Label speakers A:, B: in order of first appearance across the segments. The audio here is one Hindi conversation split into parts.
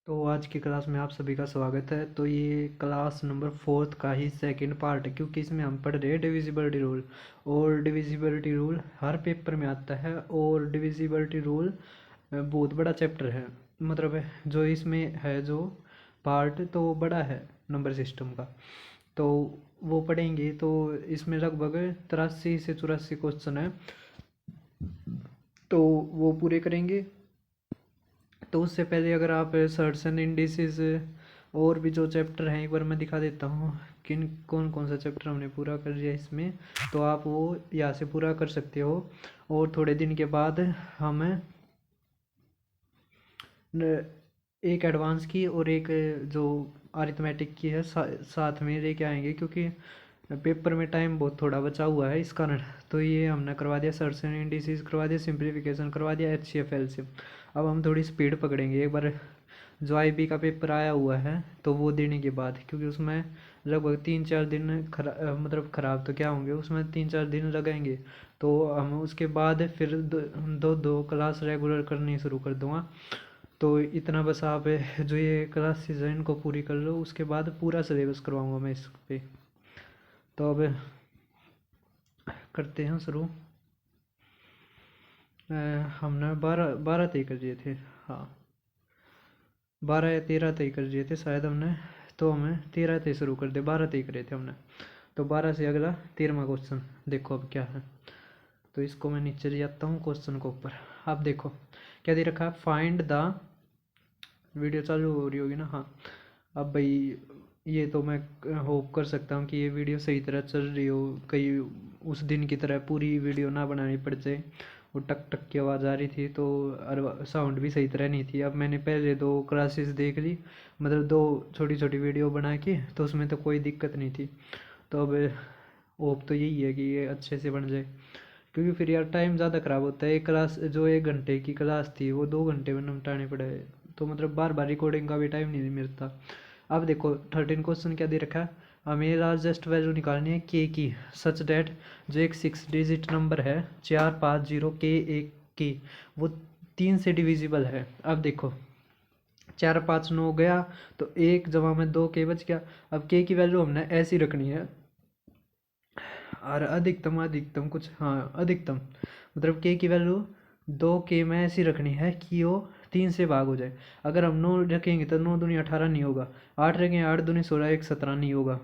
A: तो आज की क्लास में आप सभी का स्वागत है। तो ये क्लास नंबर 4 का ही सेकंड पार्ट है, क्योंकि इसमें हम पढ़ रहे हैं डिविजिबिलिटी रूल। और डिविजिबिलिटी रूल हर पेपर में आता है, और डिविजिबिलिटी रूल बहुत बड़ा चैप्टर है। मतलब जो इसमें है जो पार्ट तो बड़ा है नंबर सिस्टम का, तो वो पढ़ेंगे। तो इसमें लगभग 83 से 84 क्वेश्चन है, तो वो पूरे करेंगे। तो उससे पहले अगर आप सर्ट्स एंड इंडिसेस और भी जो चैप्टर हैं एक बार मैं दिखा देता हूँ किन कौन कौन सा चैप्टर हमने पूरा कर लिया इसमें, तो आप वो यहाँ से पूरा कर सकते हो। और थोड़े दिन के बाद हम एक एडवांस की और एक जो अरिथमेटिक की है साथ में लेके आएंगे, क्योंकि पेपर में टाइम बहुत थोड़ा बचा हुआ है इस कारण। तो ये हमने करवा दिया, सर्च एंड इंडिसेस करवा दिया, सिंप्लीफिकेशन करवा दिया, एचसीएफ एलसीएम। अब हम थोड़ी स्पीड पकड़ेंगे एक बार। जो आईबी का पेपर आया हुआ है तो वो देने के बाद, क्योंकि उसमें लगभग 3-4 दिन मतलब ख़राब तो क्या होंगे, उसमें 3-4 दिन लगेंगे। तो हम उसके बाद फिर दो दो क्लास रेगुलर करनी शुरू कर दूँगा। तो इतना बस आप जो ये क्लासेस हैं इनको पूरी कर लो, उसके बाद पूरा सिलेबस करवाऊँगा मैं इस पे। तो अब करते हैं शुरू। हमने 12 तय कर दिए थे, हाँ 12 या 13 तय कर दिए थे शायद हमने। तो हमें 13 तय शुरू कर दे, 12 तय करे थे हमने। तो 12 से अगला 13वां क्वेश्चन देखो अब क्या है। तो इसको मैं नीचे ले जाता हूँ क्वेश्चन को ऊपर। आप देखो क्या दे रखा है, फाइंड द, वीडियो चालू हो रही होगी ना, हाँ। अब भाई ये तो मैं होप कर सकता हूँ कि ये वीडियो सही तरह चल रही हो, कहीं उस दिन की तरह पूरी वीडियो ना बनानी पड़ जाए। वो टक टक की आवाज़ आ रही थी, तो साउंड भी सही तरह नहीं थी। अब मैंने पहले 2 क्लासेस देख ली, मतलब 2 छोटी छोटी वीडियो बना के, तो उसमें तो कोई दिक्कत नहीं थी। तो अब होप तो यही है कि ये अच्छे से बन जाए, क्योंकि फिर यार टाइम ज़्यादा ख़राब होता है। एक क्लास जो 1 घंटे की क्लास थी वो 2 घंटे में निपटाने पड़े, तो मतलब बार बार रिकॉर्डिंग का भी टाइम नहीं मिलता। अब देखो 13 क्वेश्चन क्या दे रखा है, हमें लार्जेस्ट वैल्यू निकालनी है के की, सच डैट जो एक 6 डिजिट नंबर है 450 के एक की, वो 3 से डिविजिबल है। अब देखो 4 5 9 गया, तो 1 जमा में 2 के बच गया। अब के की वैल्यू हमने ऐसी रखनी है, और अधिकतम अधिकतम कुछ, हाँ अधिकतम मतलब के की वैल्यू 2 के में ऐसी रखनी है कि वो 3 से भाग हो जाए। अगर हम 9 रखेंगे तो 9 दूनी 18 नहीं होगा, 8 रखेंगे 8 दूनी 16, 1 17 नहीं होगा,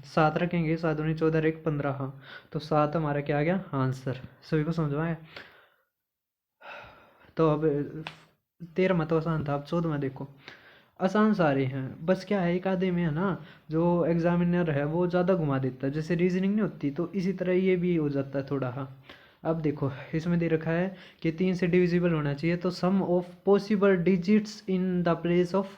A: 7 रखेंगे 7 दूनी 14, 1 15, हाँ। तो 7 हमारा क्या आ गया आंसर। सभी को समझ में आया। तो अब 13वां तो आसान था, अब 14वां देखो। आसान सारे हैं, बस क्या है एक आधे में है ना, जो एग्जामिनर है वो ज़्यादा घुमा देता है, जैसे रीजनिंग नहीं होती, तो इसी तरह ये भी हो जाता है थोड़ा, हाँ। अब देखो इसमें दे रखा है कि 3 से डिविजिबल होना चाहिए, तो sum of possible digits in the place of,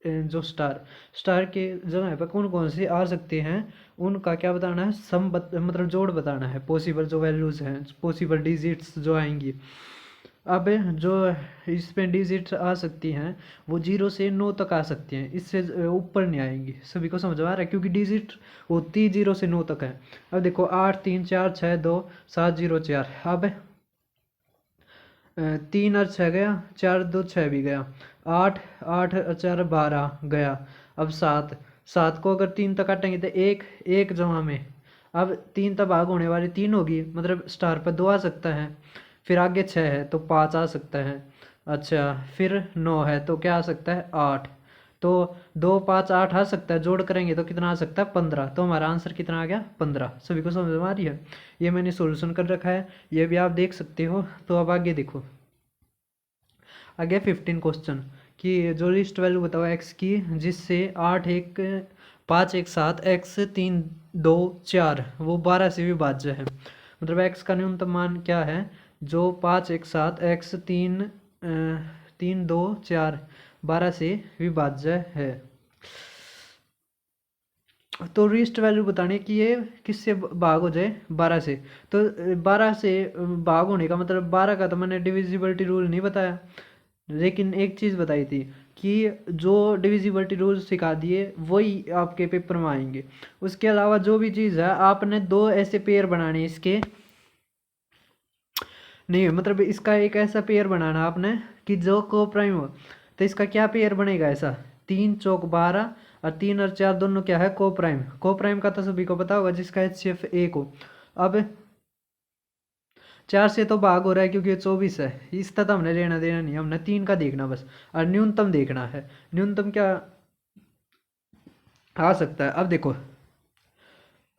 A: जो स्टार, स्टार के जगह पर कौन कौन से आ सकते हैं उनका क्या बताना है, मतलब जोड़ बताना है। पॉसिबल जो वैल्यूज़ हैं, पॉसिबल डिजिट्स जो आएंगी, अब जो इसमें डिजिट आ सकती हैं वो 0 से 9 तक आ सकती हैं, इससे ऊपर नहीं आएंगी। सभी को समझ में आ रहा है, क्योंकि डिजिट होती 0 से 9 तक है। अब देखो 8 3 4 6 2 7 0 4। अब 3 और 6 गया, 4 2 6 भी गया, 8 8 और 4 12 गया। अब 7 7 को अगर 3 तक काटेंगे तो एक एक जमा में, अब 3 तक भाग होने वाली 3 होगी, मतलब स्टार पर 2 आ सकता है। फिर आगे 6 है तो 5 आ सकता है। अच्छा फिर 9 है तो क्या आ सकता है 8। तो 2 5 8 आ सकता है, जोड़ करेंगे तो कितना आ सकता है 15। तो हमारा आंसर कितना आ गया 15। सभी को समझ में आ रही है। ये मैंने सॉल्यूशन कर रखा है, ये भी आप देख सकते हो। तो अब आगे देखो, आगे 15 क्वेश्चन कि जो लिस्ट वैल्यू बताओ एक्स की, जिससे 8 1 5 1 7 एक्स 3 2 4 वो 12 से विभाज्य है। मतलब एक्स का न्यूनतम मान क्या है, जो 5 1 7 एक्स 3 2 4 12 से विभाज्य है। तो लिस्ट वैल्यू बताने की ये किससे भाग हो जाए 12 से। तो 12 से भाग होने का मतलब 12 का तो मैंने डिविजिबिलिटी रूल नहीं बताया, लेकिन एक चीज़ बताई थी कि जो डिविजिबिलिटी रूल सिखा दिए वही आपके पेपर में आएंगे। उसके अलावा जो भी चीज़ है आपने 2 ऐसे पेयर बनाने इसके, नहीं मतलब इसका एक ऐसा पेयर बनाना आपने कि जो को प्राइम हो। तो इसका क्या पेयर बनेगा ऐसा, 3 चौक 12 और 3 और 4 दोनों क्या है को प्राइम। को प्राइम का तो सभी को पता होगा, जिसका HCF 1 हो। अब 4 से तो भाग हो रहा है क्योंकि ये 24 है, इसका तो हमने लेना देना नहीं, हमने 3 का देखना बस, और न्यूनतम देखना है। न्यूनतम क्या आ सकता है, अब देखो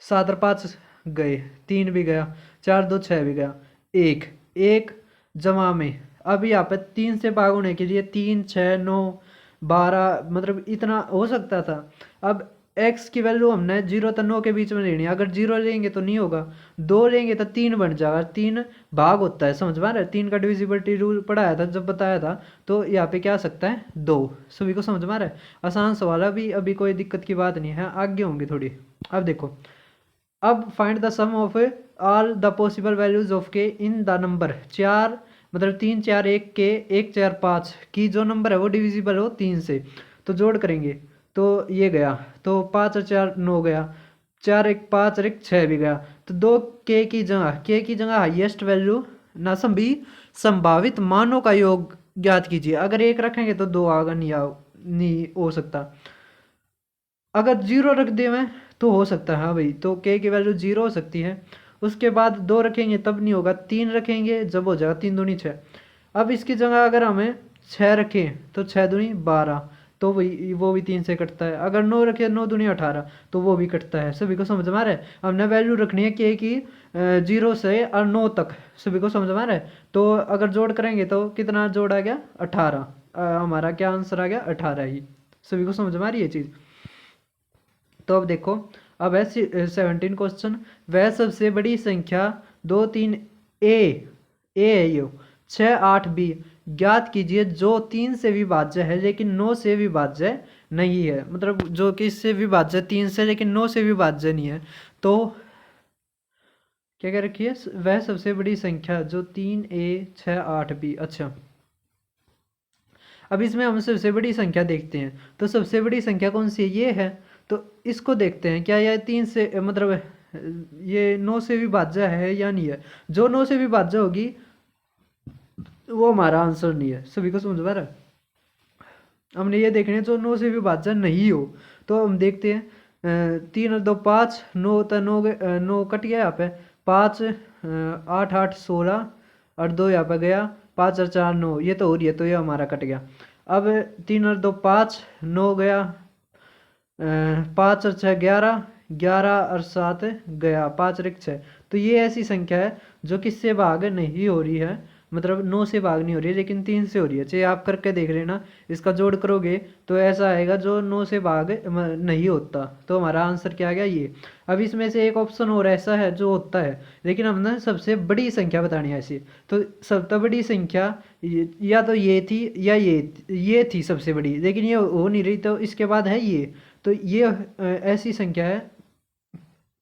A: 7 और 5 गए, 3 भी गया, 4 2 6 भी गया, 1 1 जमा में। अब यहाँ पे 3 से भाग होने के लिए 3 6 9 12 मतलब इतना हो सकता था। अब x की वैल्यू हमने 0 तो 9 के बीच में लेनी है, अगर 0 लेंगे तो नहीं होगा, 2 लेंगे तो 3 बन जाएगा, 3 भाग होता है, समझ पा रहे हैं, 3 का डिविजिबिलिटी रूल पढ़ाया था जब बताया था। तो यहाँ पे क्या आ सकता है 2, सभी को समझ में आ रहा है, आसान सवाल है, अभी कोई दिक्कत की बात नहीं है, आगे होंगी थोड़ी। अब देखो, अब find the sum of all the possible values of K in the number 4 मतलब 3 4 1 के 1 4 5 की जो नंबर है वो डिविजिबल हो 3 से, तो जोड़ करेंगे तो ये गया, तो 5 और 4 9 गया, 4 1 5 और 1 6 भी गया, तो 2 के की जगह हाईएस्ट वैल्यू ना भी संभावित मानों का योग ज्ञात कीजिए। अगर 1 रखेंगे तो 2 आगा नहीं हो सकता, अगर 0 रख दे मैं तो हो सकता है, हाँ भाई, तो के की वैल्यू 0 हो सकती है। उसके बाद 2 रखेंगे तब नहीं होगा, 3 रखेंगे जब हो जाएगा 3 दूनी 6। अब इसकी जगह अगर हमें 6 रखें तो 6 दूनी 12, तो वही वो भी 3 से कटता है। अगर 9 रखें 9 दूनी 18, तो वो भी कटता है। सभी को समझ में आ रहा है, हमने वैल्यू रखनी है के की 0 से और 9 तक, सभी को समझ में आ रहा है। तो अगर जोड़ करेंगे तो कितना जोड़ आ गया 18, हमारा क्या आंसर आ गया 18 ही। सभी को समझ में आ रही है चीज़। तो अब देखो, अब है 17 क्वेश्चन, वह सबसे बड़ी संख्या 2 3 ए है यो 6 8 बी ज्ञात कीजिए जो 3 से विभाज्य है लेकिन 9 से विभाज्य नहीं है, मतलब जो कि इससे विभाज्य 3 से लेकिन 9 से विभाज्य नहीं है। तो क्या कह रखी है, वह सबसे बड़ी संख्या जो 3 ए 6 8 बी। अच्छा, अब इसमें हम सबसे बड़ी संख्या देखते हैं, तो सबसे बड़ी संख्या कौन सी है, ये है। तो इसको देखते हैं, क्या यह 3 से मतलब ये 9 से विभाज्य है या नहीं है। जो 9 से विभाज्य होगी वो हमारा आंसर नहीं है। सभी को समझ में आ रहा है, हमने ये देखने जो 9 से विभाज्य नहीं हो। तो हम देखते हैं 3 और 2 5, 9 तो 9 कट गया यहाँ पे, 5 8 8 16 और 2 यहाँ पे गया, 5 और 4 9, ये तो हो रही है, तो ये हमारा कट गया। अब 3 और 2 5 9 गया, 5 और 6 11, 11 और 7 गया, 5 और 1 6। तो ये ऐसी संख्या है जो किससे भाग नहीं हो रही है, मतलब 9 से भाग नहीं हो रही है लेकिन 3 से हो रही है। चाहिए आप करके देख लेना, इसका जोड़ करोगे तो ऐसा आएगा जो 9 से भाग नहीं होता। तो हमारा आंसर क्या आ गया ये। अब इसमें से एक ऑप्शन और ऐसा है जो होता है, लेकिन हमने सबसे बड़ी संख्या बतानी है ऐसी। तो सबसे बड़ी संख्या या तो ये थी या ये थी सबसे बड़ी, लेकिन ये हो नहीं रही, तो इसके बाद है ये। तो ये ऐसी संख्या है,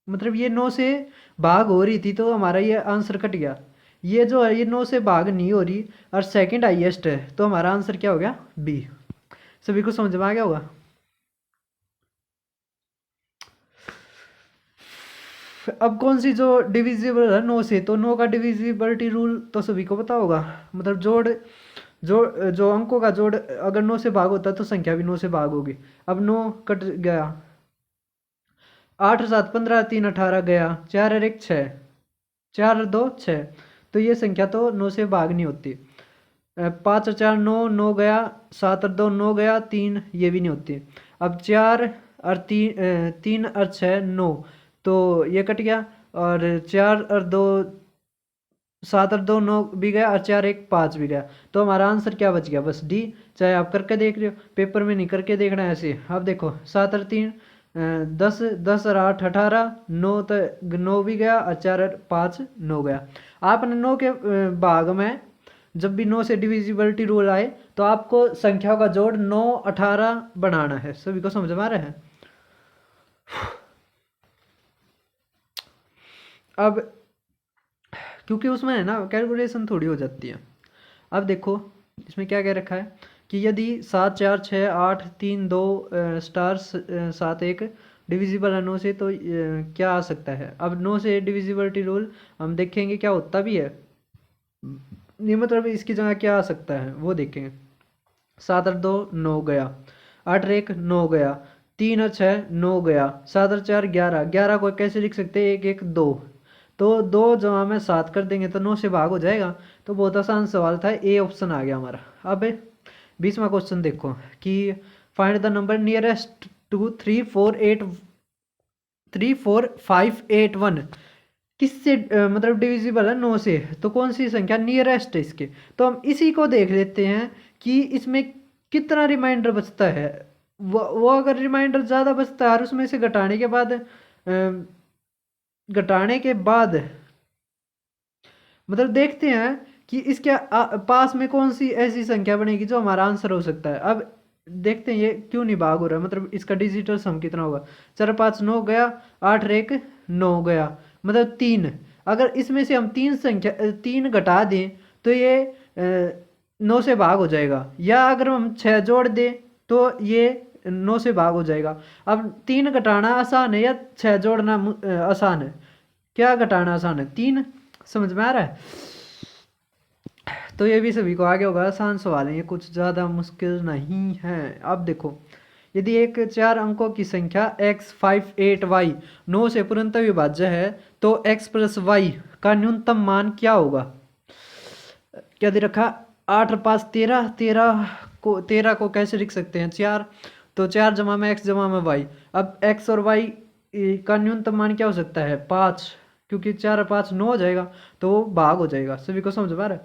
A: मतलब ये 9 से भाग हो रही थी, तो हमारा ये आंसर कट गया। ये जो है ये 9 से भाग नहीं हो रही और सेकंड हाईएस्ट है, तो हमारा आंसर क्या हो गया बी। सभी को समझ में आ गया होगा। अब कौन सी जो डिविजिबल है 9 से, तो 9 का डिविजिबिलिटी रूल तो सभी को पता होगा, मतलब जो अंकों का जोड़ अगर 9 से भाग होता है तो संख्या भी 9 से भाग होगी। अब 9 कट गया, 8 और 7 15, 3 18 गया, 4 और 1 6, 4 और 2 6, तो ये संख्या तो 9 से भाग नहीं होती। 5 और 4 9, 9 गया, 7 और 2 9 गया, 3 ये भी नहीं होती। अब 4 और 3 और 6 9, तो ये कट गया, और 4 और 2 7 और 2 9 भी गया, और 4 1 5 भी गया। तो हमारा आंसर क्या बच गया, बस डी। चाहे आप करके देख रहे हो, पेपर में नहीं करके देखना है ऐसे। अब देखो 7 और 3 10, 10 और 8 18, 9 तो 9 भी गया, और 4 और 5 9 गया। आपने 9 के भाग में जब भी 9 से डिविजिबिलिटी रूल आए तो आपको संख्याओं का जोड़ 9 18 बनाना है। सभी को समझ में आ रहा है। अब क्योंकि उसमें है ना कैलकुलेशन थोड़ी हो जाती है। अब देखो इसमें क्या कह रखा है कि यदि 7 4 6 8 3 2 स्टार 7 1 डिविजिबल है 9 से, तो क्या आ सकता है। अब 9 से डिविजिबिलिटी रूल हम देखेंगे क्या होता भी है, ये मतलब इसकी जगह क्या आ सकता है वो देखेंगे। 7 और 2 9 गया, 8 और 1 9 गया, 3 और 6 9 गया, 7 और 4 11, 11 को कैसे लिख सकते हैं 1 1 2, तो 2 जमा में 7 कर देंगे तो 9 से भाग हो जाएगा। तो बहुत आसान सवाल था, ए ऑप्शन आ गया हमारा। अब 20वां क्वेश्चन देखो कि find the number nearest to 34581 किससे मतलब डिविजिबल है 9 से, तो कौन सी संख्या नियरेस्ट है इसके। तो हम इसी को देख लेते हैं कि इसमें कितना रिमाइंडर बचता है। वो अगर रिमाइंडर ज़्यादा बचता है और उसमें से घटाने के बाद मतलब देखते हैं कि इसके पास में कौन सी ऐसी संख्या बनेगी जो हमारा आंसर हो सकता है। अब देखते हैं ये क्यों नहीं भाग हो रहा है, मतलब इसका डिजिटल सम कितना होगा। 4 5 9 गया, 8 और 1 9 गया, मतलब 3। अगर इसमें से हम 3 घटा दें तो ये 9 से भाग हो जाएगा, या अगर हम 6 जोड़ दें तो ये 9 से भाग हो जाएगा। अब 3 घटाना आसान है या 6 जोड़ना आसान है? क्या घटाना आसान है? 3। समझ में आ रहा है? तो ये भी सभी को आगे होगा, आसान सवाल है ये, कुछ ज़्यादा मुश्किल नहीं है। अब देखो, यदि एक 4 अंकों की संख्या x58y 9 से पूर्णतः विभाज्य है तो x प्लस y का न्यूनतम मान क्या होगा। क्या दे रखा? 8 और 5 13, 13 को कैसे लिख सकते हैं 4, तो 4 जमा में x जमा में y। अब x और y का न्यूनतम मान क्या हो सकता है 5, क्योंकि 4 और 5 9 हो जाएगा तो वो भाग हो जाएगा। सभी को समझ में आ रहा है?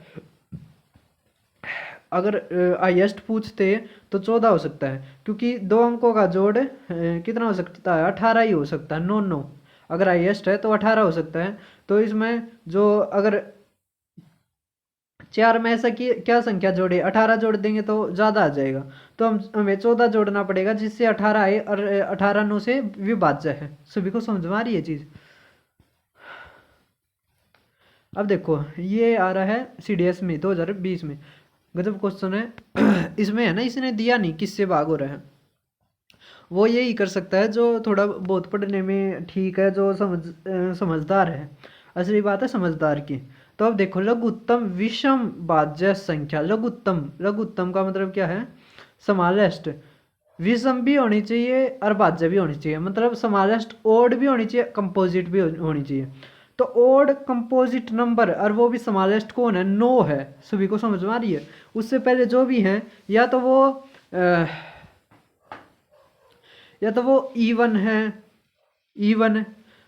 A: अगर हाईएस्ट पूछते तो 14 हो सकता है, क्योंकि 2 अंकों का जोड़ कितना हो सकता है 18 ही हो सकता है। 9 9 अगर हाईएस्ट है तो 18 हो सकता है। तो इसमें जो अगर 4 में ऐसा कि क्या संख्या जोड़े 18 जोड़ देंगे तो ज़्यादा आ जाएगा, तो हमें 14 जोड़ना पड़ेगा जिससे 18 आए, और 18 9 से विभाज्य है। सभी को समझ में आ रही है चीज़? अब देखो ये आ रहा है CDS में 2020 में, गजब क्वेश्चन है। इसमें है ना, इसने दिया नहीं किससे भाग हो रहा है। वो यही कर सकता है जो थोड़ा बहुत पढ़ने में ठीक है, जो समझदार है। असली बात है समझदार की। तो अब देखो, लघुत्तम विषम भाज्य संख्या। लघुत्तम का मतलब क्या है? समालेष्ट। विषम भी होनी चाहिए और भाज्य भी होनी चाहिए, मतलब समालेष्ट ओड भी होनी चाहिए, कंपोजिट भी होनी चाहिए। तो ओड कंपोजिट नंबर और वो भी समालेष्ट कौन है? 9 है। सभी को समझ में आ रही है? उससे पहले जो भी हैं या तो वो इवन है, इवन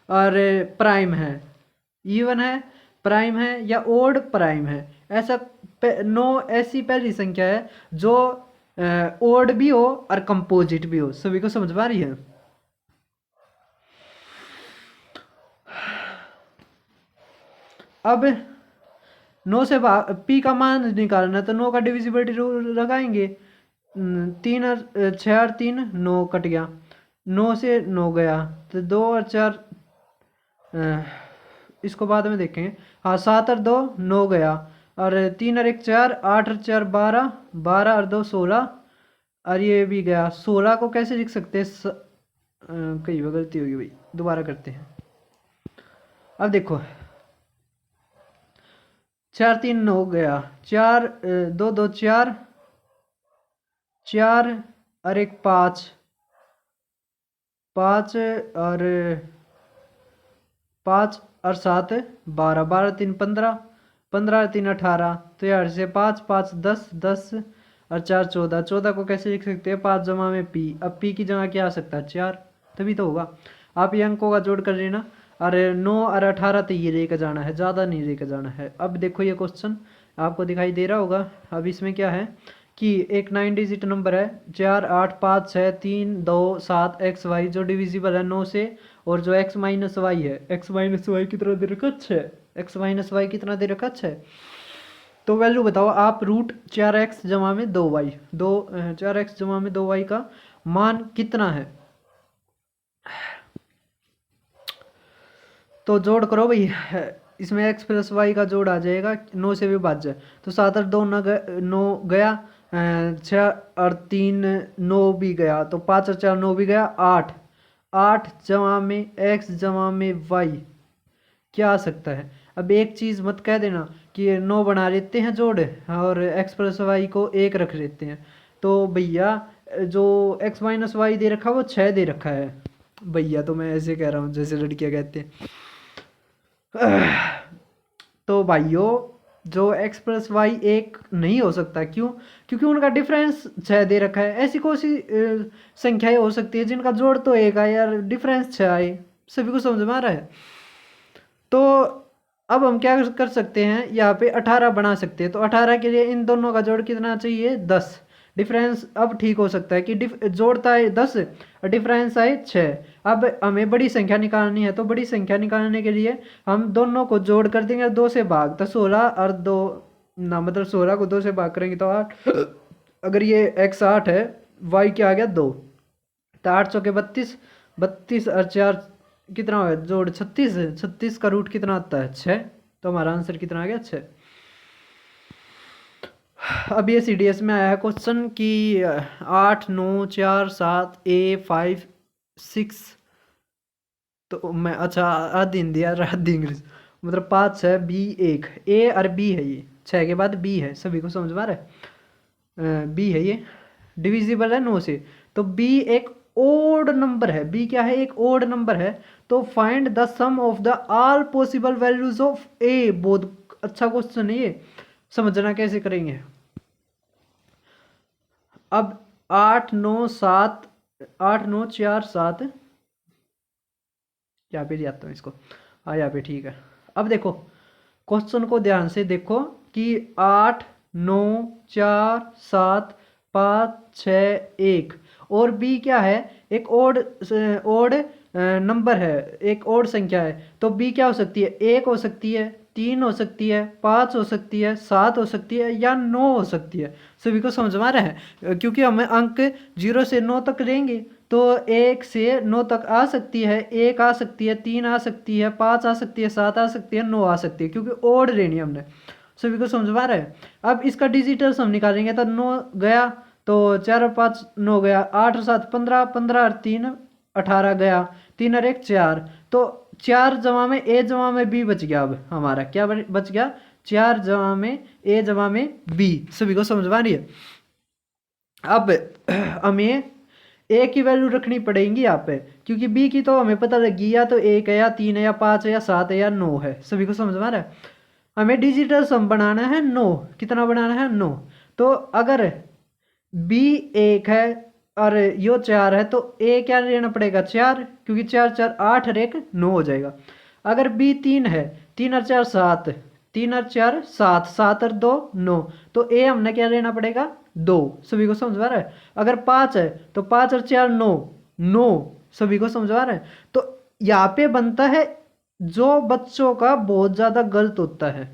A: और प्राइम है, इवन है प्राइम है, या ओड प्राइम है। ऐसा 9 ऐसी पहली संख्या है जो ओड भी हो और कंपोजिट भी हो। सभी को समझ में आ रही है? अब 9 से पी का मान निकालना, तो 9 का डिविजिबिलिटी रूल लगाएंगे। 3 और 6 और 3 9 कट गया, 9 से 9 गया, तो 2 और 4 इसको बाद में देखेंगे। हाँ, 7 और 2 9 गया, और 3 और 1 4, 8 और 4 12, 12 और 2 16, और ये भी गया 16 को कैसे लिख सकते हैं कई बार गलती होगी भाई, दोबारा करते हैं। अब देखो 4 3 9 गया, 4 2 2 4, 4 और 1 5, 5 और 5 और 7 12, 12 3 15, 15 और 3 18, तो यार से 5 5 10, 10 और 4 14, 14 को कैसे लिख सकते हैं 5 जमा में पी। अब पी की जगह क्या आ सकता है 4, तभी तो होगा। आप ये अंकों का जोड़ कर लेना, और 9 और 18 तो ये लेकर जाना है, ज़्यादा नहीं लेकर जाना है। अब देखो ये क्वेश्चन आपको दिखाई दे रहा होगा। अब इसमें क्या है कि एक 9 डिजिट नंबर है 4 8 5 6 3 2 7 XY, जो डिविजिबल है 9 से, और जो x माइनस वाई है, x माइनस वाई कितना दे रखा है, x माइनस वाई कितना दे रखा है। तो वैल्यू बताओ आप, रूट 4x जमा में 2y, 4x जमा में 2y का मान कितना है। तो जोड़ करो भाई, इसमें x प्लस वाई का जोड़ आ जाएगा 9 से विभाज्य, तो 7 और 2 9 गया, 6 और 3 9 भी गया, तो 5 और 4 9 भी गया, 8 8 जमा में x जमा में y क्या आ सकता है। अब एक चीज़ मत कह देना कि 9 बना लेते हैं जोड़ और x प्लस वाई को 1 रख लेते हैं, तो भैया जो x माइनस वाई दे रखा है वो 6 दे रखा है। भैया तो मैं ऐसे कह रहा हूँ जैसे लड़कियाँ कहते हैं। तो भाइयों जो x प्लस वाई एक नहीं हो सकता, क्यों? क्योंकि उनका डिफरेंस 6 दे रखा है। ऐसी कौन सी संख्याएं हो सकती है जिनका जोड़ तो एक आए यार डिफरेंस 6 आए? सभी को समझ में आ रहा है? तो अब हम क्या कर सकते हैं, यहाँ पे 18 बना सकते हैं। तो 18 के लिए इन दोनों का जोड़ कितना चाहिए? 10। डिफरेंस अब ठीक हो सकता है कि जोड़ता है 10 और डिफरेंस आए 6। अब हमें बड़ी संख्या निकालनी है, तो बड़ी संख्या निकालने के लिए हम दोनों को जोड़ कर देंगे 2 से भाग, तो 16 और 2 ना, मतलब 16 को 2 से भाग करेंगे तो 8। अगर ये x 8 है, y क्या आ गया 2, तो 8 चौके 32, 32 और 4 कितना हो गया जोड़ 36 है। 36 का रूट कितना आता है? 6। तो हमारा आंसर कितना आ गया? 6। अब ये CDS में आया है क्वेश्चन कि 8 9 4 7 A 5 6, तो मैं अच्छा आधी हिंदी यार आधी इंग्लिश, मतलब 5 6 B 1, A और B है, ये 6 के बाद B है। सभी को समझ में आ रहा है? B है, ये डिविजिबल है 9 से। तो B एक ओड नंबर है। B क्या है? एक ओड नंबर है। तो find the sum of the all possible values of A। बहुत अच्छा क्वेश्चन है ये, समझना कैसे करेंगे। अब 8 9 7 8 9 4 7, यहाँ पे जाता हूँ इसको, हाँ यहाँ पे ठीक है। अब देखो क्वेश्चन को ध्यान से देखो कि 8 9 4 7 5 6 1 और B क्या है? एक ओड नंबर है, एक ओड संख्या है। तो B क्या हो सकती है? 1 हो सकती है, 3 हो सकती है, 5 हो सकती है, 7 हो सकती है या 9 हो सकती है। सभी को समझ में आ रहा है? क्योंकि हमें अंक 0 से 9 तक लेंगे, तो 1 से 9 तक आ सकती है, 1 आ सकती है, 3 आ सकती है, 5 आ सकती है, 7 आ सकती है, 9 आ सकती है, क्योंकि ओड लेनी है हमने। सभी को समझ में आ रहा है? अब इसका डिजिटल सम निकालेंगे तो 9 गया, तो 4 और 5 9 गया, 8 और 7 15, 15 और 3 18 गया, 3 और 1 4, तो 4 जमा में A जमा में B बच गया। अब हमारा क्या बच गया? 4 जमा में A जमा में B। सभी को समझ में आ रही है? अब हमें A की वैल्यू रखनी पड़ेगी यहाँ पे, क्योंकि B की तो हमें पता लगी या तो 1 है या 3 है या 5 है या 7 है या 9 है। सभी को समझ में आ रहा है? हमें डिजिटल सम बनाना है 9। कितना बनाना है? 9। तो अगर B 1 है और यो 4 है, तो A क्या लेना पड़ेगा? 4, क्योंकि 4 4 8 और 1 9 हो जाएगा। अगर B 3 है, 3 और 4 7, 3 और 4 7, 7 और 2 9, तो A हमने क्या लेना पड़ेगा? 2। सभी को समझ आ रहा है? अगर 5 है तो 5 और 4 9, 9। सभी को समझ आ रहा है? तो यहाँ पे बनता है जो बच्चों का बहुत ज़्यादा गलत होता है,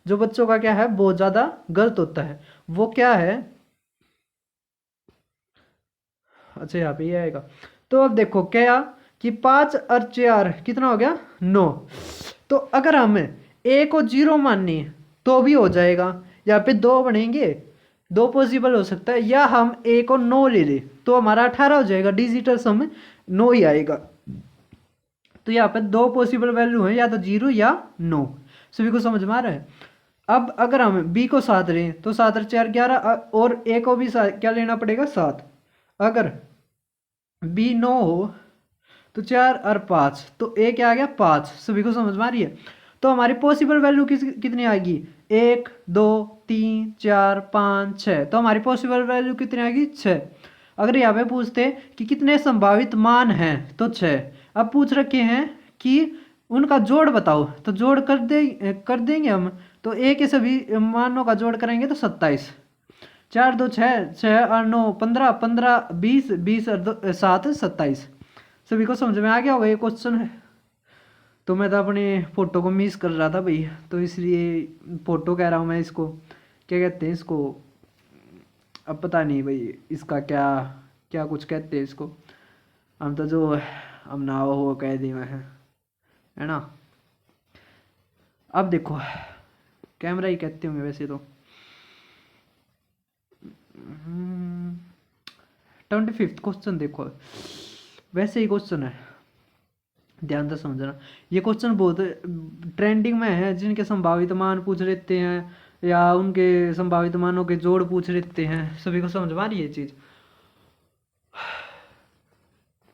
A: जो बच्चों का क्या है? बहुत ज़्यादा गलत होता है, वो क्या है? अच्छा यहाँ पे ये आएगा। तो अब देखो क्या कि 5 और 4 कितना हो गया? 9। तो अगर हम A को 0 माने तो भी हो जाएगा। यहाँ पे 2 बनेंगे, 2 पॉसिबल हो सकता है, या हम A को 9 ले ले तो हमारा 18 हो जाएगा। डिजिटल सम 9 ही आएगा। तो यहाँ पे 2 पॉसिबल वैल्यू है, या तो 0 या 9। सभी को समझ में आ रहा है? अब अगर हम B को 7 लें तो 7 और 4 11, और A को भी क्या लेना पड़ेगा? 7। अगर B 9 हो तो 4 और 5, तो A क्या आ गया? 5। सभी को समझ में आ रही है? तो हमारी पॉसिबल वैल्यू कितनी आएगी? 1 2 3 4 5 6। तो हमारी पॉसिबल वैल्यू कितनी आएगी? 6। अगर यहाँ पे पूछते कि कितने संभावित मान हैं, तो 6। अब पूछ रखे हैं कि उनका जोड़ बताओ, तो जोड़ कर देंगे हम। तो A के सभी मानों का जोड़ करेंगे तो 27। 4 2 6, 6 और 9 15, 15 20, 20 और 7 27। सभी को समझ में आ गया होगा ये क्वेश्चन है। तो मैं तो अपने फोटो को मिस कर रहा था भाई, तो इसलिए फोटो कह रहा हूँ मैं, इसको क्या कहते हैं इसको, अब पता नहीं भाई इसका क्या क्या कुछ कहते हैं इसको। हम तो जो हम ना हो कह दिए है ना। अब देखो कैमरा ही कहते होंगे वैसे तो। 25th क्वेश्चन देखो, वैसे ही क्वेश्चन है, ध्यान से समझना। ये क्वेश्चन बहुत ट्रेंडिंग में है, जिनके संभावित मान पूछ लेते हैं या उनके संभावित मानों के जोड़ पूछ लेते हैं। सभी को समझ में आ रही है ये चीज़।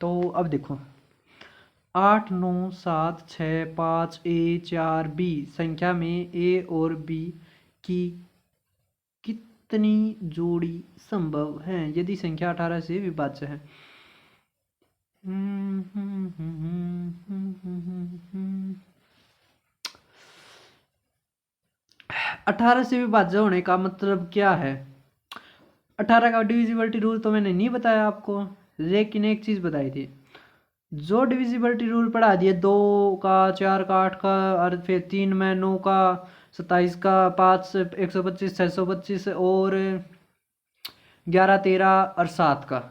A: तो अब देखो 8 9 7 6 5 A 4 B संख्या में A और B की कितनी जोड़ी संभव है यदि संख्या 18 से विभाज्य है। 18 से विभाज्य होने का मतलब क्या है? 18 का डिविजिबिलिटी रूल तो मैंने नहीं बताया आपको, लेकिन एक चीज बताई थी। जो डिविजिबिलिटी रूल पढ़ा दिए 2 का 4 का 8 का और फिर 3 में 9 का 27 का 5 125 625 और 11 13 और 7 का,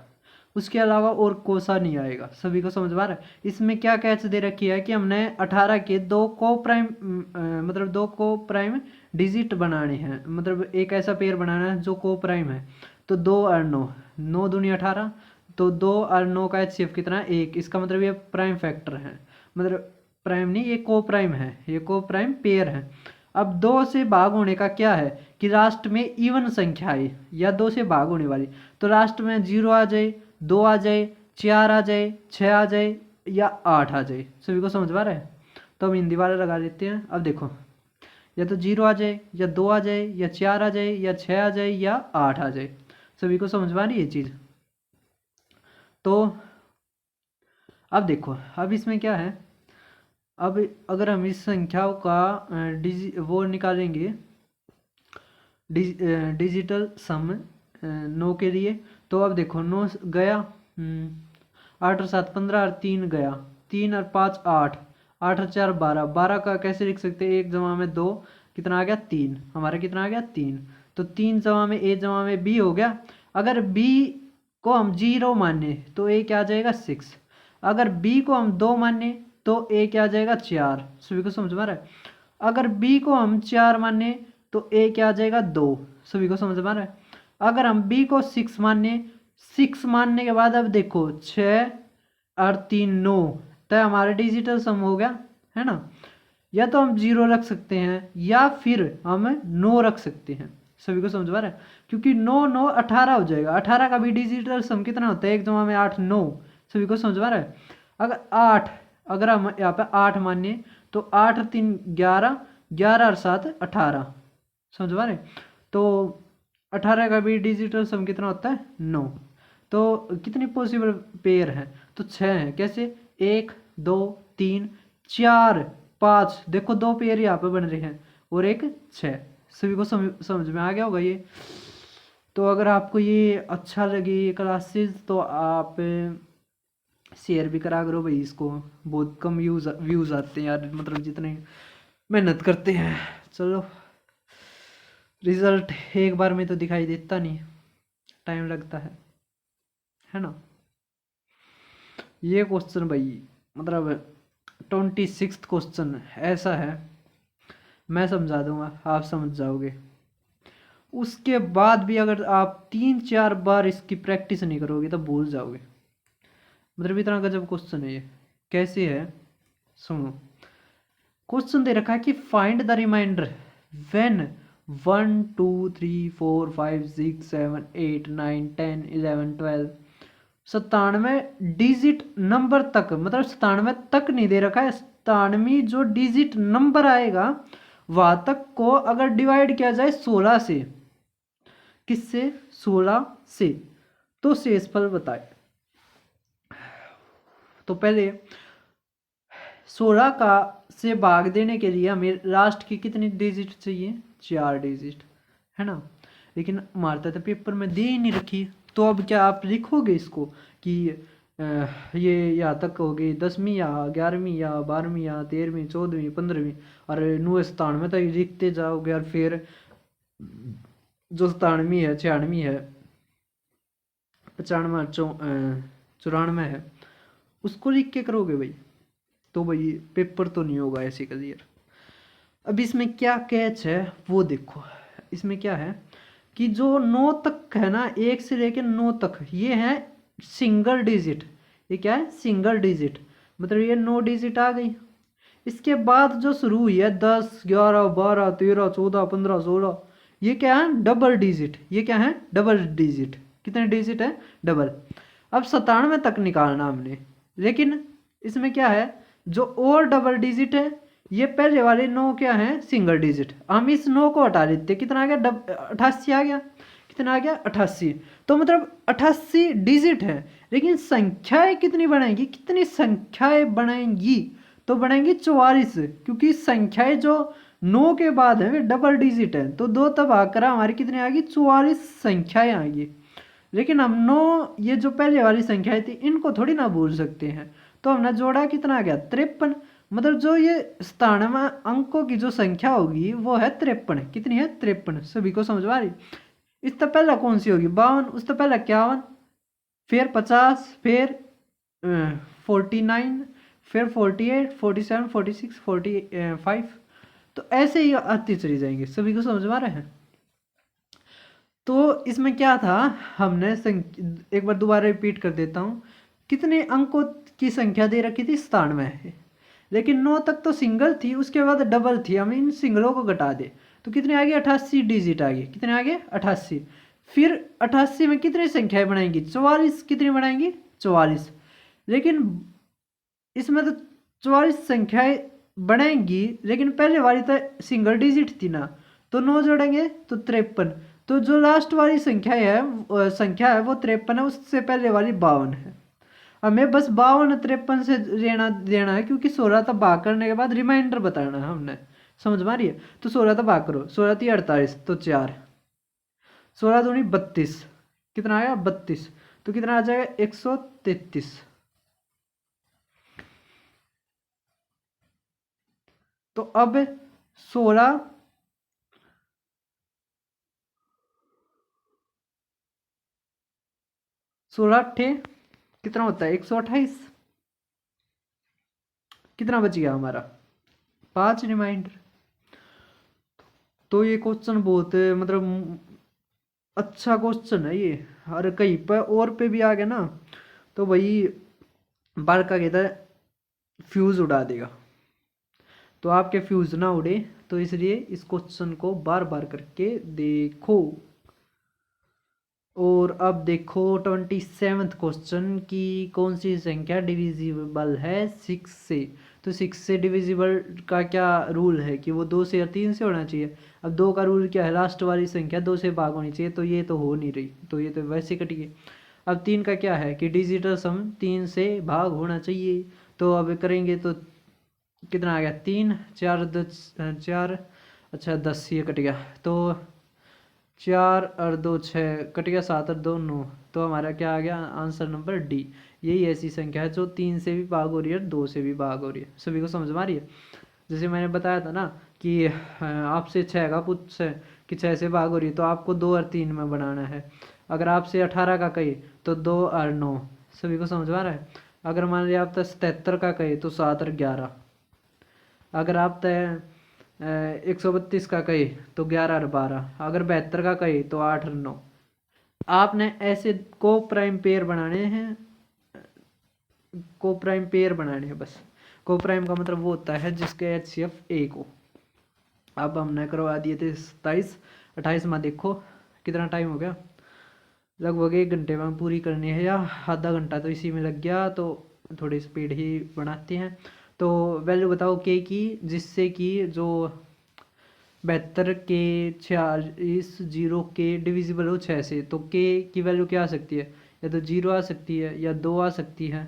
A: उसके अलावा और कोसा नहीं आएगा। सभी को समझ में आ रहा है? इसमें क्या कैच दे रखी है कि हमने 18 के दो को प्राइम मतलब दो को प्राइम डिजिट बनाने हैं, मतलब एक ऐसा पेयर बनाना है जो को प्राइम है। तो 2 और 9, 9 दूनी 18, तो 2 और 9 का HCF कितना है? 1। इसका मतलब ये प्राइम फैक्टर है, मतलब प्राइम नहीं, ये को प्राइम है, ये को प्राइम पेयर है। अब 2 से भाग होने का क्या है कि लास्ट में इवन संख्या है या 2 से भाग होने वाली, तो लास्ट में 0 आ जाए, 2 आ जाए, 4 आ जाए, 6 आ जाए या 8 आ जाए। सभी को समझ में आ रहा है? तो हम हिंदी वाले लगा लेते हैं। अब देखो या तो 0 आ जाए या 2 आ जाए या 4 आ जाए या 6 आ जाए या 8 आ जाए। सभी को समझ में आ रही है ये चीज़? तो अब देखो, अब इसमें क्या है, अब अगर हम इस संख्याओं का वो निकालेंगे डिजिटल सम 9 के लिए, तो अब देखो 9 गया, 8 और 7 15 और 3 गया, 3 और 5 8, 8 और 4 12, 12 का कैसे लिख सकते हैं? 1 जमा में 2 कितना आ गया? 3। हमारा कितना आ गया? 3। तो 3 जमा में A जमा में B हो गया। अगर B को हम 0 माने तो A क्या आ जाएगा? 6। अगर B को हम 2 माने तो A क्या आ जाएगा? 4। सभी को समझ में आ रहा है? अगर B को हम 4 माने तो A क्या आ जाएगा? 2। सभी को समझ में आ रहा है? अगर हम B को 6 माने, 6 मानने के बाद अब देखो 6 और 3 9, तो हमारा डिजिटल सम हो गया, है ना? या तो हम 0 रख सकते हैं या फिर हम 9 रख सकते हैं। सभी को समझ में आ रहा है? क्योंकि 9 9 18 हो जाएगा। 18 का भी डिजिटल सम कितना होता है? 1 जमा में 8 9। सभी को समझ में आ रहा है? अगर 8, अगर हम यहाँ पे 8 माने तो 8 और 3 11, 11 और 7 18। समझ में आ रहे? तो 18 का भी डिजिटल सम कितना होता है? 9। तो कितनी पॉसिबल पेयर है? तो 6 है। कैसे? 1 2 3 4 5, देखो 2 पेयर यहाँ पे बन रहे हैं और एक 6। सभी को समझ में आ गया होगा ये। तो अगर आपको ये अच्छा लगे ये क्लासेस तो आप शेयर भी करा करो भाई इसको। बहुत कम व्यूज़ आते हैं यार, मतलब जितने मेहनत करते हैं। चलो, रिजल्ट एक बार में तो दिखाई देता नहीं, टाइम लगता है ना? ये क्वेश्चन भाई मतलब 26 क्वेश्चन ऐसा है, मैं समझा दूंगा आप समझ जाओगे। उसके बाद भी अगर आप 3 4 बार इसकी प्रैक्टिस नहीं करोगे तो भूल जाओगे। मतलब इतना गजब क्वेश्चन है ये। कैसे है सुनो। क्वेश्चन दे रखा है कि find the remainder when 1 2 3 4 5 6 7 8 9 10 11 12 97 digit number तक, मतलब 97 तक नहीं दे रखा है, 97 जो डिजिट नंबर आएगा वहां तक को अगर डिवाइड किया जाए 16 से, किससे? 16 से, तो शेषफल बताए। तो पहले 16 का से भाग देने के लिए हमें लास्ट की कितनी डिजिट चाहिए? 4 डिजिट, है ना? लेकिन हमारे तो पेपर में दे ही नहीं रखी। तो अब क्या आप लिखोगे इसको कि ये यहाँ तक होगी 10वीं या 11वीं या 12वीं या 13वीं 14वीं 15वीं और 97 तक लिखते जाओगे, और फिर जो 97वीं है 96वीं है 95 94 है उसको लिख के करोगे भाई, तो भाई पेपर तो नहीं होगा ऐसे क्लियर। अब इसमें क्या कैच है वो देखो। इसमें क्या है कि जो 9 तक है ना, 1 से लेकर 9 तक, ये है सिंगल डिजिट। ये क्या है? सिंगल डिजिट, मतलब ये 9 डिजिट आ गई। इसके बाद जो शुरू हुई है 10 11 12 13 14 15 16, ये क्या है, डबल डिजिट, ये क्या है, डबल डिजिट। कितने डिजिट है, डबल। अब 97 तक निकालना हमने, लेकिन इसमें क्या है, जो और डबल डिजिट है, ये पहले वाले 9 क्या है, सिंगल डिजिट। हम इस 9 को हटा देते, कितना आ गया, 88 आ गया। कितना आ गया, 88। तो मतलब 88 डिजिट है, लेकिन संख्याएं कितनी बनेंगी, कितनी संख्याएं बनेंगी, तो बनेंगी 44, क्योंकि संख्याएं जो 9 के बाद है वे डबल डिजिट है। तो 2 तब आकर हमारी कितनी आ गई, 44 संख्याएं आ गई। लेकिन हम 9, ये जो पहले वाली संख्याएं थी, इनको थोड़ी ना भूल सकते हैं। तो हमने जोड़ा, कितना आ गया, 53। मतलब जो ये 97 अंकों की जो संख्या होगी वो है 53। कितनी है, 53। सभी को समझ आ रही। इस तो पहला कौन सी होगी, 52। उस तो पहला 51, फिर 50, फिर 49, फिर 48, 47, 46, 45। तो ऐसे ही आती चली जाएंगे। सभी को समझ में आ रहा है। तो इसमें क्या था, हमने एक बार दोबारा रिपीट कर देता हूँ। कितने अंकों की संख्या दे रखी थी, 97। लेकिन 9 तक तो सिंगल थी, उसके बाद डबल थी। हम इन सिंगलों को घटा दे तो कितने आ गए, 88 डिजिट आ गए। कितने आ गए, 88। फिर 88 में कितनी संख्याएं बनाएंगी, 44। कितनी बनाएंगी, 44। लेकिन इसमें तो 44 संख्याएं बनेंगी, लेकिन पहले वाली तो सिंगल डिजिट थी ना, तो 9 जोड़ेंगे तो 53। तो जो लास्ट वाली संख्या है वो 53 है, उससे पहले वाली 52 है। हमें बस 52 53 से लेना देना है, क्योंकि 16 तक भाग करने के बाद रिमाइंडर बताना है हमने। समझ में आ रही है। तो 16 तक भाग करो, 16 × 48 तो 4, 16 दूनी 32। कितना आया, 32। तो कितना आ जाएगा, 133। तो अब 16 16 कितना होता है, 128। कितना बच गया हमारा, 5 रिमाइंडर। तो ये क्वेश्चन बहुत मतलब अच्छा क्वेश्चन है ये। और कहीं पर और पे भी आ गया ना, तो भाई बार का कहता है फ्यूज उड़ा देगा। तो आपके फ्यूज ना उड़े, तो इसलिए इस क्वेश्चन को बार बार करके देखो। और अब देखो 27th क्वेश्चन की, कौन सी संख्या डिविजिबल है 6 से। तो 6 से डिविजिबल का क्या रूल है कि वो 2 से या 3 से होना चाहिए। अब 2 का रूल क्या है, लास्ट वाली संख्या 2 से भाग होनी चाहिए, तो ये तो हो नहीं रही, तो ये तो वैसे कट गई। अब 3 का क्या है कि डिजिटल सम 3 से भाग होना चाहिए। तो अब करेंगे तो कितना आ गया, 3 4 10 4, अच्छा 10 ये कट गया। तो 4 और 2 6 कट गया, 7 और 2 9। तो हमारा क्या आ गया, आंसर नंबर डी। यही ऐसी संख्या है जो 3 से भी भाग हो रही है और 2 से भी भाग हो रही है। सभी को समझ में आ रही है। जैसे मैंने बताया था ना कि आपसे 6 का पूछ है कि 6 से भाग हो रही है, तो आपको 2 और 3 में बनाना है। अगर आपसे 18 का कहे तो 2 और 9। सभी को समझ में आ रहा है। अगर मान लिया आप 77 का कहे तो 7 और 11। अगर आप 132 का कहे तो 11 और 12। अगर 72 का कहे तो 8 और 9। आपने ऐसे को प्राइम पेयर बनाने हैं, को प्राइम पेयर बनाने हैं बस। को प्राइम का मतलब वो होता है जिसके HCF 1 हो। अब हमने करवा दिए थे 27 28 में। देखो कितना टाइम हो गया, लगभग 1 घंटे में पूरी करनी है, या आधा घंटा तो इसी में लग गया। तो थोड़ी स्पीड ही बनाते हैं। तो वैल्यू बताओ के की, जिससे कि जो 72 के 46 0 के डिविजिबल हो 6 से। तो के की वैल्यू क्या आ सकती है, या तो 0 आ सकती है, या 2 आ सकती है,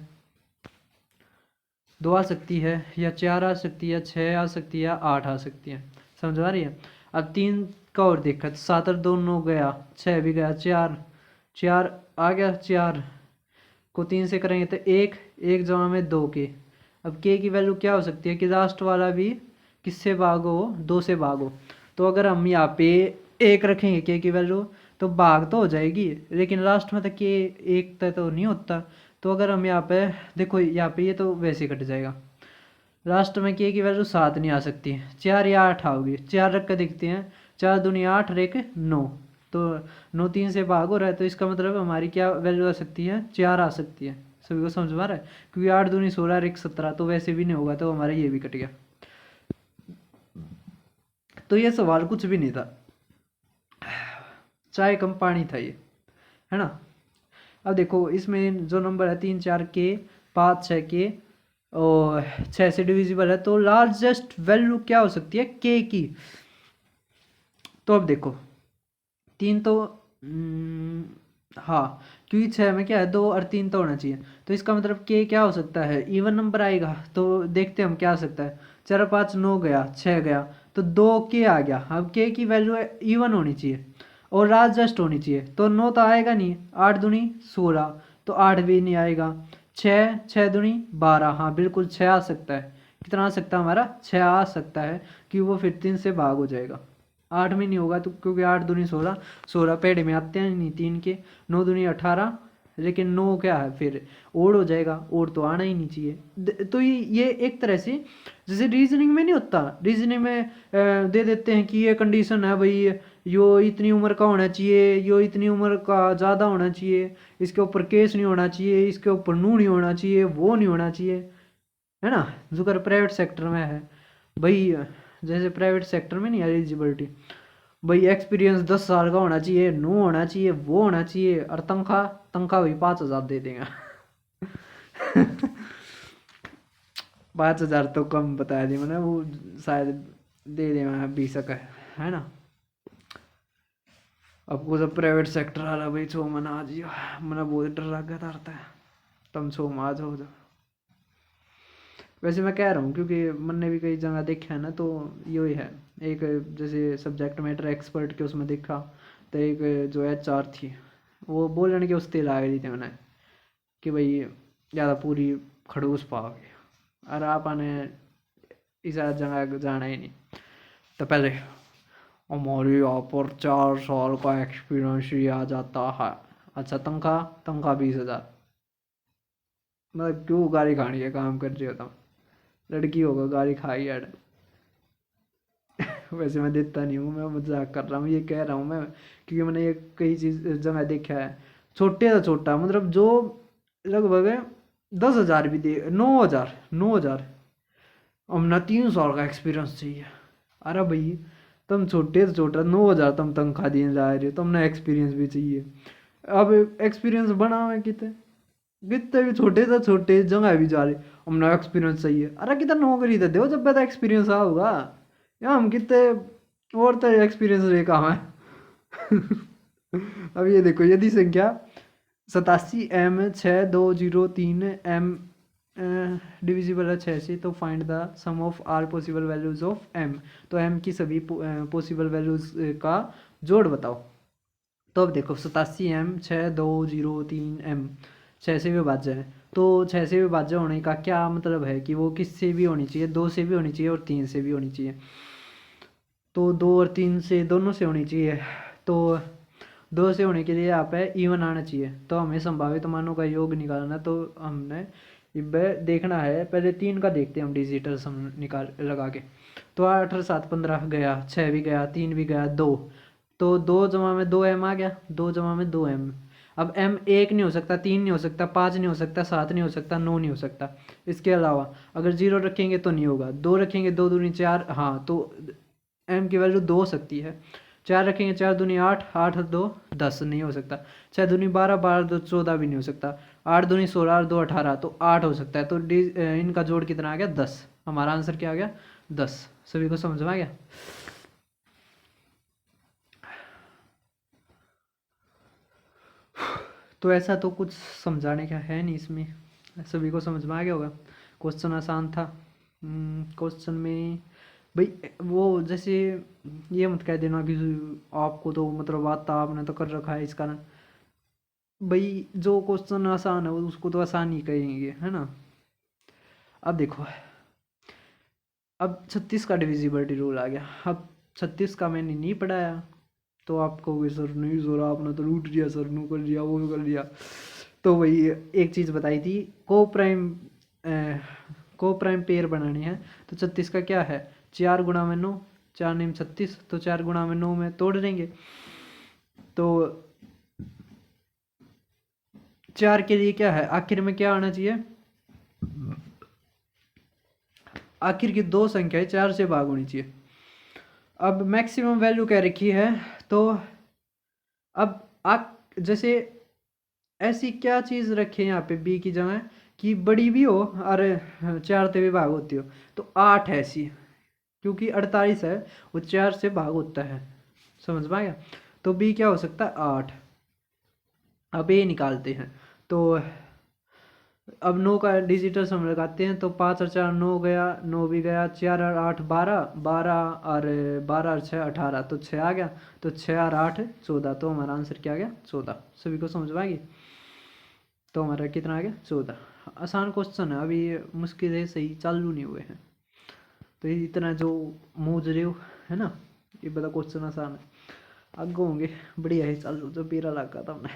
A: 2 आ सकती है, या 4 आ सकती है, 6 आ सकती है, या 8 आ सकती है। समझ आ रही है। अब 3 का और देखा, 7 और 2 9 गया, 6 भी गया, 4 4 आ गया। 4 को 3 से करेंगे तो 1 1 जमा में 2 के। अब के की वैल्यू क्या हो सकती है कि लास्ट वाला भी किससे भागो, 2 से भागो। तो अगर हम यहाँ पे 1 रखेंगे के की वैल्यू, तो भाग तो हो जाएगी, लेकिन लास्ट में तक के 1 तक तो नहीं होता। तो अगर हम यहाँ पे देखो, यहाँ पे ये तो वैसे कट जाएगा। लास्ट में के की वैल्यू 7 नहीं आ सकती, 4 या 8 आओगी। 4 रख कर देखते हैं, 4 दूनी 8 और 1 9। तो 9 3 से भाग हो रहा है, तो इसका मतलब हमारी क्या वैल्यू आ सकती है, 4 आ सकती है। सभी को समझ में आ रहा है। क्योंकि 8 दूनी 16 और 1 17, तो वैसे भी नहीं होगा, तो हमारा ये भी कट गया। तो ये सवाल कुछ भी नहीं था। चाय कम पानी था ये, है ना। अब देखो इसमें जो नंबर है 3 4 के, 5 6 के और 6 से डिविजिबल है, तो लार्जेस्ट वैल्यू क्या हो सकती है के की। तो अब देखो 3 तो हाँ, क्योंकि 6 में क्या है 2 और 3 तो होना चाहिए, तो इसका मतलब के क्या हो सकता है, इवन नंबर आएगा। तो देखते हैं हम क्या आ सकता है, 4 5 9 गया, 6 गया, तो 2 के आ गया। अब के की वैल्यू इवन होनी चाहिए और लार्जेस्ट होनी चाहिए, तो 9 तो आएगा नहीं, 8 दूनी 16, तो 8 भी नहीं आएगा। 6 6 दूनी 12, हाँ बिल्कुल 6 आ सकता है। कितना आ सकता है हमारा, 6 आ सकता है, कि वो फिर 3 से भाग हो जाएगा। 8 में नहीं होगा तो, क्योंकि 8 दूनी 16, 16 पेड़ में आते हैं नहीं 3 के, 9 दूनी 18, लेकिन 9 क्या है फिर ओड हो जाएगा, ओड तो आना ही नहीं चाहिए। तो ये एक तरह से जैसे रीजनिंग में नहीं होता, रीजनिंग में दे देते हैं कि ये कंडीशन है भाई, यो इतनी उम्र का होना चाहिए, यो इतनी उम्र का ज़्यादा होना चाहिए, इसके ऊपर केस नहीं होना चाहिए, इसके ऊपर नू नहीं होना चाहिए, वो नहीं होना चाहिए, है ना। जो कर प्राइवेट सेक्टर में है भाई, जैसे प्राइवेट सेक्टर में नहीं है एलिजिबिलिटी, भाई एक्सपीरियंस 10 साल का होना चाहिए, नो होना चाहिए, वो होना चाहिए, और तनख्वाह तनख्वाह भाई 5,000 दे देगा। 5,000 तो कम बताया थी मैंने, वो शायद दे दे मैं 20 का है ना। आपको सब प्राइवेट सेक्टर वाला भाई छो मना आ जियो, मना बहुत डर लगा था, तुम छो में आ जाओ तो। वैसे मैं कह रहा हूँ क्योंकि मैंने भी कई जगह देखा है ना, तो यही है। एक जैसे सब्जेक्ट मैटर एक्सपर्ट के उसमें देखा, तो एक जो HR थी, वो बोलने के उस तेल आ गई थी मैंने कि भाई ज़्यादा पूरी खड़ूस पाओगे, और आपने इस जगह जाना ही नहीं। तो पहले हमारे यहाँ पर 4 साल का एक्सपीरियंस ही आ जाता है। अच्छा, तनख्वाह तनख्वाह 20,000, मतलब क्यों गाड़ी खानी है, काम कर रही हो तुम, लड़की होगा गाड़ी खाई यार। वैसे मैं देता नहीं हूँ, मैं मजाक कर रहा हूँ, ये कह रहा हूँ मैं, क्योंकि मैंने ये कई चीज जगह देखा है। छोटे से छोटा मतलब जो लगभग 10,000 भी दे, 9,000 9,000, अब ना 3 साल का एक्सपीरियंस चाहिए। अरे भाई तुम छोटे से छोटा 9,000 तुम तनख्वाह देने जा रहे हो, तुमने एक्सपीरियंस भी चाहिए। अब एक्सपीरियंस बनाओ कितने, कितने भी छोटे से छोटे जगह भी जा रहे, हमने एक्सपीरियंस चाहिए। अरे कितना नौकरी तो दो जब तक एक्सपीरियंस होगा, या हम कितने और तो एक्सपीरियंस रे काम है। अब ये देखो, यदि संख्या 87M6203 M डिविजिबल है 6 से, तो find the sum of all possible values of M। तो M की सभी पॉसिबल वैल्यूज का जोड़ बताओ। तो अब देखो 87M6203 M 6 से विभाज्य है, तो 6 से विभाज्य होने का क्या मतलब है कि वो किससे भी होनी चाहिए, 2 से भी होनी चाहिए और 3 से भी होनी चाहिए। तो 2 और 3 से दोनों से होनी चाहिए, तो 2 से होने के लिए यहाँ पे इवन आना चाहिए। तो हमें संभावित मानों का योग निकालना, तो हमने देखना है, पहले 3 का देखते हैं हम डिजिटल सम निकाल लगा के। तो 8 और 7 15 गया, 6 भी गया, 3 भी गया, 2, तो 2 जमा में 2M आ गया, 2 जमा में 2M। अब M 1 नहीं हो सकता, 3 नहीं हो सकता, 5 नहीं हो सकता, 7 नहीं हो सकता, 9 नहीं हो सकता। इसके अलावा अगर 0 रखेंगे तो नहीं होगा, 2 रखेंगे 2 दूनी 4, हाँ तो M की वैल्यू 2 हो सकती है। 4 रखेंगे 4 दूनी 8, 8 और 2 10, नहीं हो सकता। 6 दूनी 12, 12 2 14 भी नहीं हो सकता। 8 दूनी 16 और 2 18, तो 8 हो सकता है। तो इनका जोड़ कितना आ गया, 10। हमारा आंसर क्या आ गया, 10। सभी को समझ में आ गया। तो ऐसा तो कुछ समझाने का है नहीं इसमें, सभी को समझ में आ गया होगा। क्वेश्चन आसान था। क्वेश्चन में भाई वो जैसे ये मत कह देना कि आपको तो मतलब आता आपने तो कर रखा है इस कारण। भाई जो क्वेश्चन आसान है वो उसको तो आसान ही कहेंगे, है ना। अब देखो, अब 36 का डिविजिबिलिटी रूल आ गया। अब 36 का मैंने नहीं पढ़ाया, तो आप कहोगे सर नहीं सर आपने तो लूट लिया सर, नू कर लिया वो कर लिया। तो वही एक चीज़ बताई थी, को प्राइम पेयर बनानी है। तो 36 का क्या है, 4 गुणा में 9, 4 नेम 36, तो 4 गुणा में 9 में तोड़ देंगे। तो 4 के लिए क्या है, आखिर में क्या आना चाहिए, आखिर की दो संख्याएं 4 से भाग होनी चाहिए। अब मैक्सिमम वैल्यू क्या रखी है, तो अब आप जैसे ऐसी क्या चीज़ रखें यहाँ पे बी की जगह कि बड़ी भी हो और 4 से भी भाग होती हो, तो 8 है ऐसी, क्योंकि 48 है वो 4 से भाग होता है। समझ में आ गया? तो बी क्या हो सकता है? 8। अब ये निकालते हैं, तो अब 9 का डिजिटल सम लगाते हैं, तो 5 और 4 9 गया, 9 भी गया, 4 और 8 12, 12 और 12 और 6 18, तो 6 आ गया, तो 6 और 8 14, तो हमारा आंसर क्या आ गया? 14। सभी को समझ में आ गई? तो हमारा कितना आ गया? 14। आसान क्वेश्चन है, अभी मुश्किल है, सही चालू नहीं हुए हैं, तो ये इतना जो मूझ रहे हो है ना, ये बड़ा क्वेश्चन आसान है, आगे होंगे बढ़िया है। चालू जो पेरा लगा था हमने,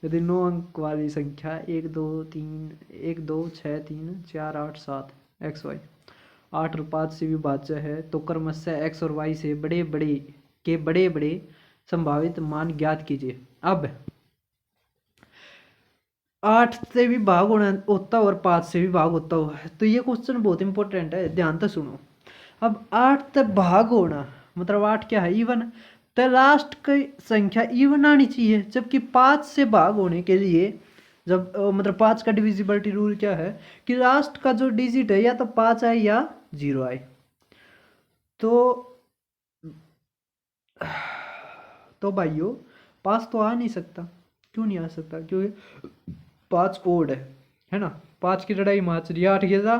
A: यदि 9 अंक वाली संख्या 1 2 3 1 2 6 3 4 8 7 एक्स वाई 8 और 5 से विभाज्य है, तो क्रमशः एक्स और वाई से बड़े बड़े संभावित मान ज्ञात कीजिए। अब 8 से भी भाग होना होता और 5 से भी भाग होता हो, तो ये क्वेश्चन बहुत इंपॉर्टेंट है, ध्यान से सुनो। अब 8 तक भाग होना मतलब 8 क्या है? इवन। तो लास्ट की संख्या इवन आनी चाहिए, जबकि 5 से भाग होने के लिए जब मतलब 5 का डिविजिबिलिटी रूल क्या है कि लास्ट का जो डिजिट है या तो 5 आए या 0 आए। तो भाइयों 5 तो आ नहीं सकता। क्यों नहीं आ सकता? क्योंकि 5 ओड है ना। 5 की लड़ाई माच रही 8 के था,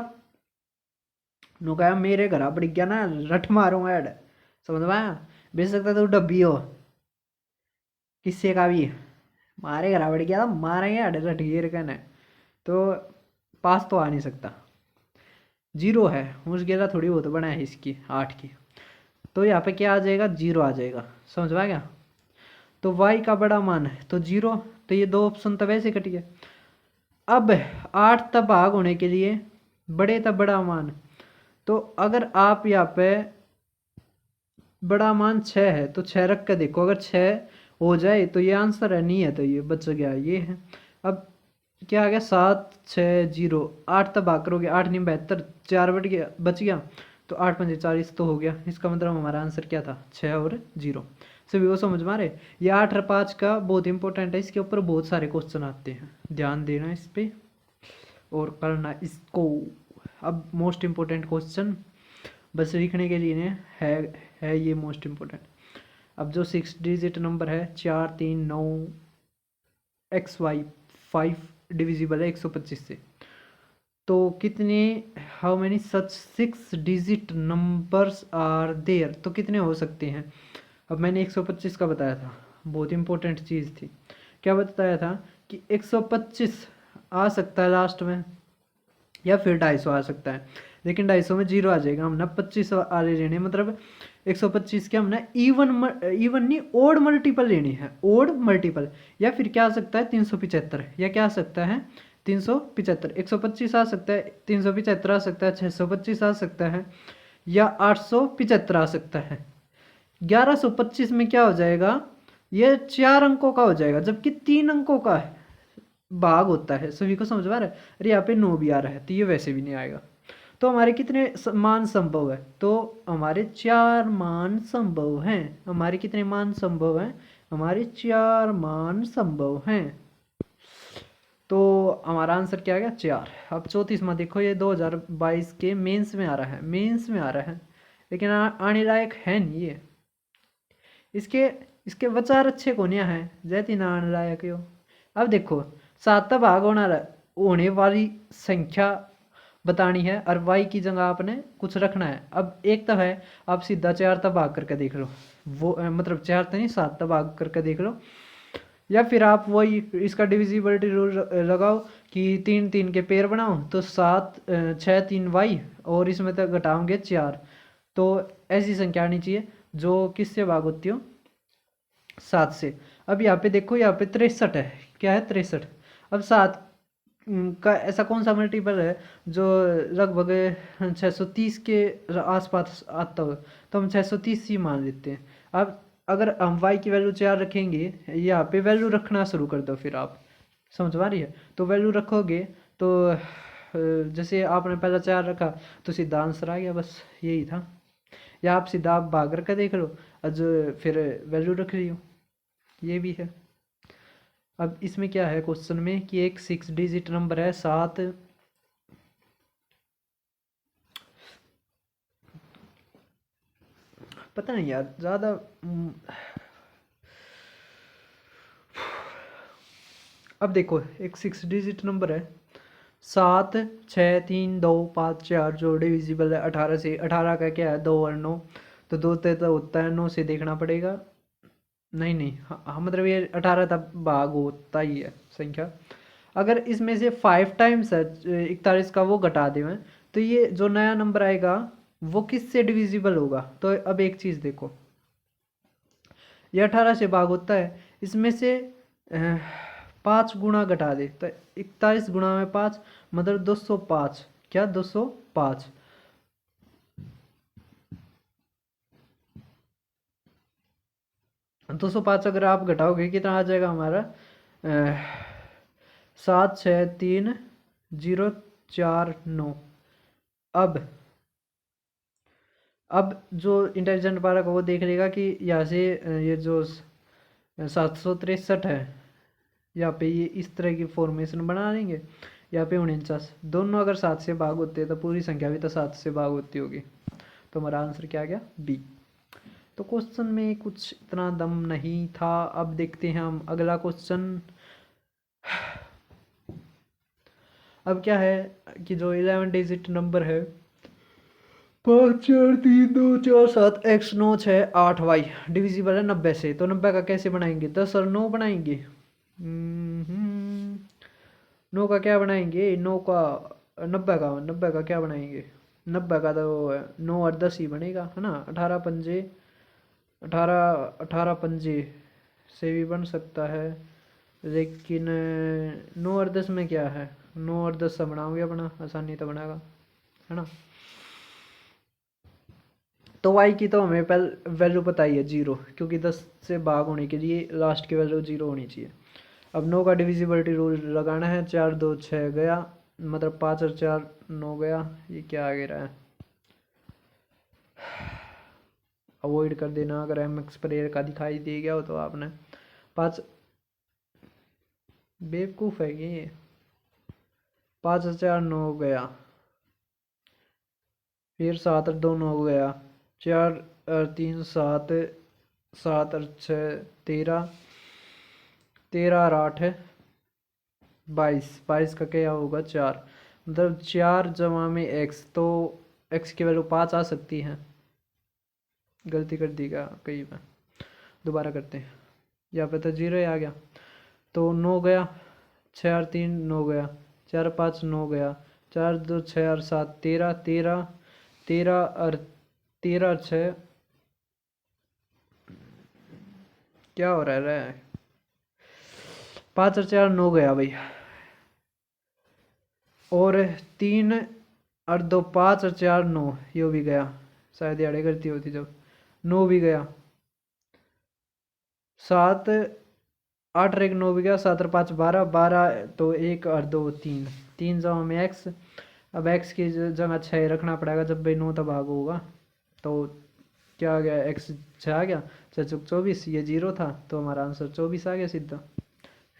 A: नु कहा मेरे घर पड़ गया ना, रट मारूंगा ऐड। समझ में आया? बेच सकता तो डब्बी हो किससे का भी, मारे घर पड़ गया था, मारेंगे ऐड रट गिर कहने। तो पास तो आ नहीं सकता। 0 है, मुश्किल थोड़ी बहुत बना है इसकी 8 की, तो यहाँ पे क्या आ जाएगा? 0 आ जाएगा। समझ में आ गया? तो y का बड़ा मान है तो 0, तो ये दो ऑप्शन तो वैसे कट गए। अब 8 तक भाग होने के लिए बड़े तक बड़ा मान, तो अगर आप यहाँ पे बड़ा मान 6 है तो 6 रख कर देखो, अगर 6 हो जाए तो ये आंसर है, नहीं है तो ये बच गया, ये है। अब क्या आ गया? 7 6 0, 8 तक भाग करोगे, 8 नहीं 72, 4 बच गया, तो 8 5 40 तो हो गया। इसका मतलब हमारा आंसर क्या था? 6 और 0। सभी को समझ में आ रहे? ये 8 और 5 का बहुत इंपॉर्टेंट है, इसके ऊपर बहुत सारे क्वेश्चन आते हैं, ध्यान देना इस पे और करना इसको। अब मोस्ट इम्पोर्टेंट क्वेश्चन बस लिखने के लिए है ये मोस्ट इम्पोर्टेंट। अब जो 6 डिजिट नंबर है 4 3 9 एक्स वाई 5 डिविजिबल है 125 से, तो कितने how many such 6 digit numbers are there, तो कितने हो सकते हैं? अब मैंने 125 का बताया था, बहुत इंपॉर्टेंट चीज़ थी। क्या बताया था कि 125 आ सकता है लास्ट में, या फिर 250 आ सकता है, लेकिन 250 में 0 आ जाएगा। हमने 25 वाले लेने, मतलब 125 के हमने इवन नहीं ओड मल्टीपल लेनी है, ओड मल्टीपल। या फिर क्या आ सकता है? 375, या क्या आ सकता है? 375। 125 आ सकता है, 375 आ सकता है, 625 आ सकता है, या 875 आ सकता है। 1125 में क्या हो जाएगा? ये 4 अंकों का हो जाएगा, जबकि 3 अंकों का है भाग होता है। सभी को समझ में आ रहा है? अरे यहाँ पे 9 भी आ रहा है, तो ये वैसे भी नहीं आएगा। तो हमारे कितने मान संभव है? तो हमारे 4 मान संभव हैं। हमारे कितने मान संभव हैं? हमारे 4 मान संभव हैं। तो हमारा आंसर क्या आ गया? 4। अब 34वां देखो, ये 2022 के मेंस में आ रहा है, मेंस में आ रहा है, लेकिन आने लायक है नहीं ये। इसके इसके विचार अच्छे कोनिया है, जैती ना आने लायक हो। अब देखो 7 भाग होने वाली संख्या बतानी है, और y की जगह आपने कुछ रखना है। अब एक तब है, आप सीधा 4 तक भाग करके देख लो, वो मतलब 4 तो नहीं 7 तक भाग करके देख लो, या फिर आप वही इसका डिविजिबिलिटी रूल लगाओ कि 3 3 के पेयर बनाओ, तो 7 6 3 y, और इसमें तक घटाओगे 4, तो ऐसी संख्या आनी चाहिए जो किससे भाग होती हो? 7 से। अब यहाँ पे देखो, यहाँ पे 63 है, क्या है? 63। अब 7 का ऐसा कौन सा मल्टीपल है जो लगभग 630 के आसपास आता हो, तो हम 630 ही मान लेते हैं। अब अगर हम y की वैल्यू 4 रखेंगे, यहाँ पे वैल्यू रखना शुरू कर दो, फिर आप समझ पा रही है? तो वैल्यू रखोगे तो जैसे आपने पहला 4 रखा तो सीधा आंसर आ गया, बस यही था। या आप सीधा आप भाग करके देख लो, आज फिर वैल्यू रख रही हो। ये भी है। अब इसमें क्या है क्वेश्चन में कि एक 6 डिजिट नंबर है 7, पता नहीं यार ज़्यादा अब देखो एक 6 डिजिट नंबर है 7 6 3 2 5 4 जो डिविजिबल है 18 से। 18 का क्या है 2 और 9, तो 2 से तो होता है, 9 से देखना पड़ेगा। नहीं नहीं हाँ मतलब ये 18 तक भाग होता ही है संख्या। अगर इसमें से 5 टाइम्स है 41 का वो घटा दें तो ये जो नया नंबर आएगा वो किससे डिविजिबल होगा। तो अब एक चीज़ देखो, ये 18 से भाग होता है, इसमें से 5 गुणा घटा दे तो 41 गुणा में 5 मतलब 205। क्या 205? 205 अगर आप घटाओगे कितना आ जाएगा हमारा 763,049। अब जो इंटेलिजेंट पारा को वो देख लेगा कि यहाँ से ये जो 763 है यहाँ पे ये इस तरह की फॉर्मेशन बना लेंगे। यहाँ पे 49 दोनों अगर 7 से भाग होते हैं तो पूरी संख्या भी तो 7 से भाग होती होगी। तो हमारा आंसर क्या आ गया बी। तो क्वेश्चन में कुछ इतना दम नहीं था। अब देखते हैं हम अगला क्वेश्चन। अब क्या है कि जो 11 डिजिट नंबर है 5 4 3 2 4 7 x 9 6 8 y डिविजिबल है 90 से। तो 90 का कैसे बनाएंगे 10 और 9 बनाएंगे। 9 का क्या बनाएंगे 9 का 90 का क्या बनाएंगे 90 का तो 9 और 10 ही बनेगा है ना। 18 पंजे 18 पंजे से भी बन सकता है, लेकिन 9 और 10 में क्या है 9 और 10 से बनाओगे अपना आसानी तो बनाएगा है ना। तो y की तो हमें पहले वैल्यू पता ही है 0, क्योंकि 10 से भाग होने के लिए लास्ट की वैल्यू 0 होनी चाहिए। अब 9 का डिविजिबिलिटी रूल लगाना है। 4 2 6 गया मतलब 5 और 4 9 गया। ये क्या आगे रहा है अवॉइड कर देना अगर एम एक्स पर का दिखाई दे गया हो तो आपने 5 बेवकूफ़ है ये। 5 और 4 9 गया, फिर 7 और 2 9 गया, 4 और 3 7, 7 और 6 13, 13 और 8 है 22। 22 का क्या होगा 4, मतलब 4 जमा में x, तो x की वैल्यू 5 आ सकती है। गलती कर दी क्या कहीं में, दोबारा करते हैं। यहाँ पे तो 0 ही आ गया। तो 9 गया, 6 और 3 9 गया, 4 5 9 गया, 4 2 6 और 7 13, 13 13 और 13 और 6 क्या हो रहा है 5 और 4 9 गया भाई, और 3 और 2 5 और 4 9 ये भी गया, शायद याड़े करती होती जब 9 भी गया, 7 8 और 1 9 भी गया, 7 और 5 12 12, तो 1 और 2 3 3 जमा में x। अब x की जगह 6 रखना पड़ेगा जब भाई 9 तक भाग होगा। तो क्या आ गया x 6 आ गया, 6 चौक 24, ये 0 था तो हमारा आंसर 24 आ गया सीधा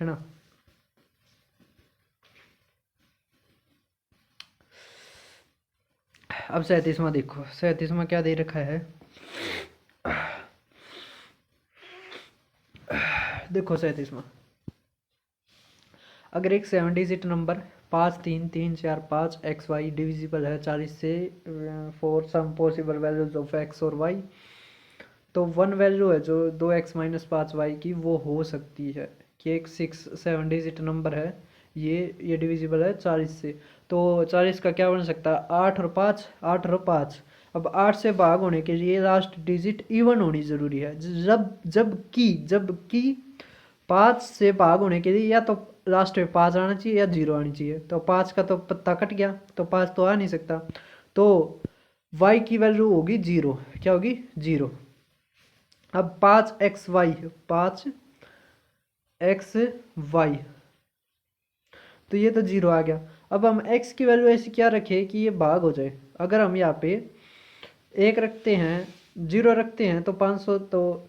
A: है ना। अब 37वां देखो, 37वां क्या दे रखा है देखो 37वां, अगर एक 7 digit number 5 3 3 4 5 x y divisible है 40 से for some possible values of x और वाई, तो वन वैल्यू है जो 2x माइनस 5y की वो हो सकती है कि एक 7 डिजिट नंबर है ये डिविजिबल है 40 से। तो 40 का क्या बन सकता है 8 और 5, 8 और 5। अब 8 से भाग होने के लिए लास्ट डिजिट इवन होनी ज़रूरी है। जबकि 5 से भाग होने के लिए या तो लास्ट में 5 आना चाहिए या 0 आनी चाहिए। तो 5 का तो पत्ता कट गया तो 5 तो आ नहीं सकता। तो y की वैल्यू होगी 0। क्या होगी 0। अब 5xy 5xy तो ये तो 0 आ गया। अब हम x की वैल्यू ऐसी क्या रखें कि ये भाग हो जाए। अगर हम यहाँ पे 1 रखते हैं 0 रखते हैं तो 500 तो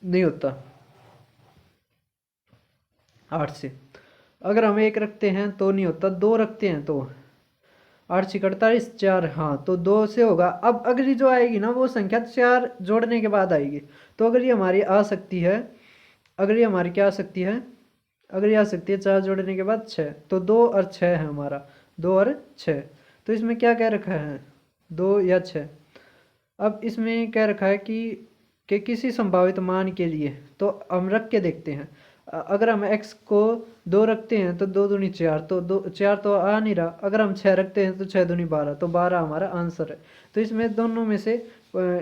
A: नहीं होता। 8 से। अगर हम 1 रखते हैं तो नहीं होता, 2 रखते हैं तो 8 6 48 4, हाँ तो 2 से होगा। अब अगली जो आएगी ना वो संख्या 4 जोड़ने के बाद आएगी। तो अगर ये हमारी आ सकती है, अगर ये हमारी क्या आ सकती है, अगर ये आ सकती है 4 जोड़ने के बाद 6, तो 2 और 6 है हमारा, 2 और 6। तो इसमें क्या कह रखा है, 2 या 6। अब इसमें कह रखा है कि किसी संभावित मान के लिए, तो हम रख के देखते हैं। अगर हम x को 2 रखते हैं तो 2 दूनी 4, तो 2 4 तो आ नहीं रहा। अगर हम 6 रखते हैं तो 6 दूनी 12, तो 12 हमारा आंसर है। तो इसमें दोनों में से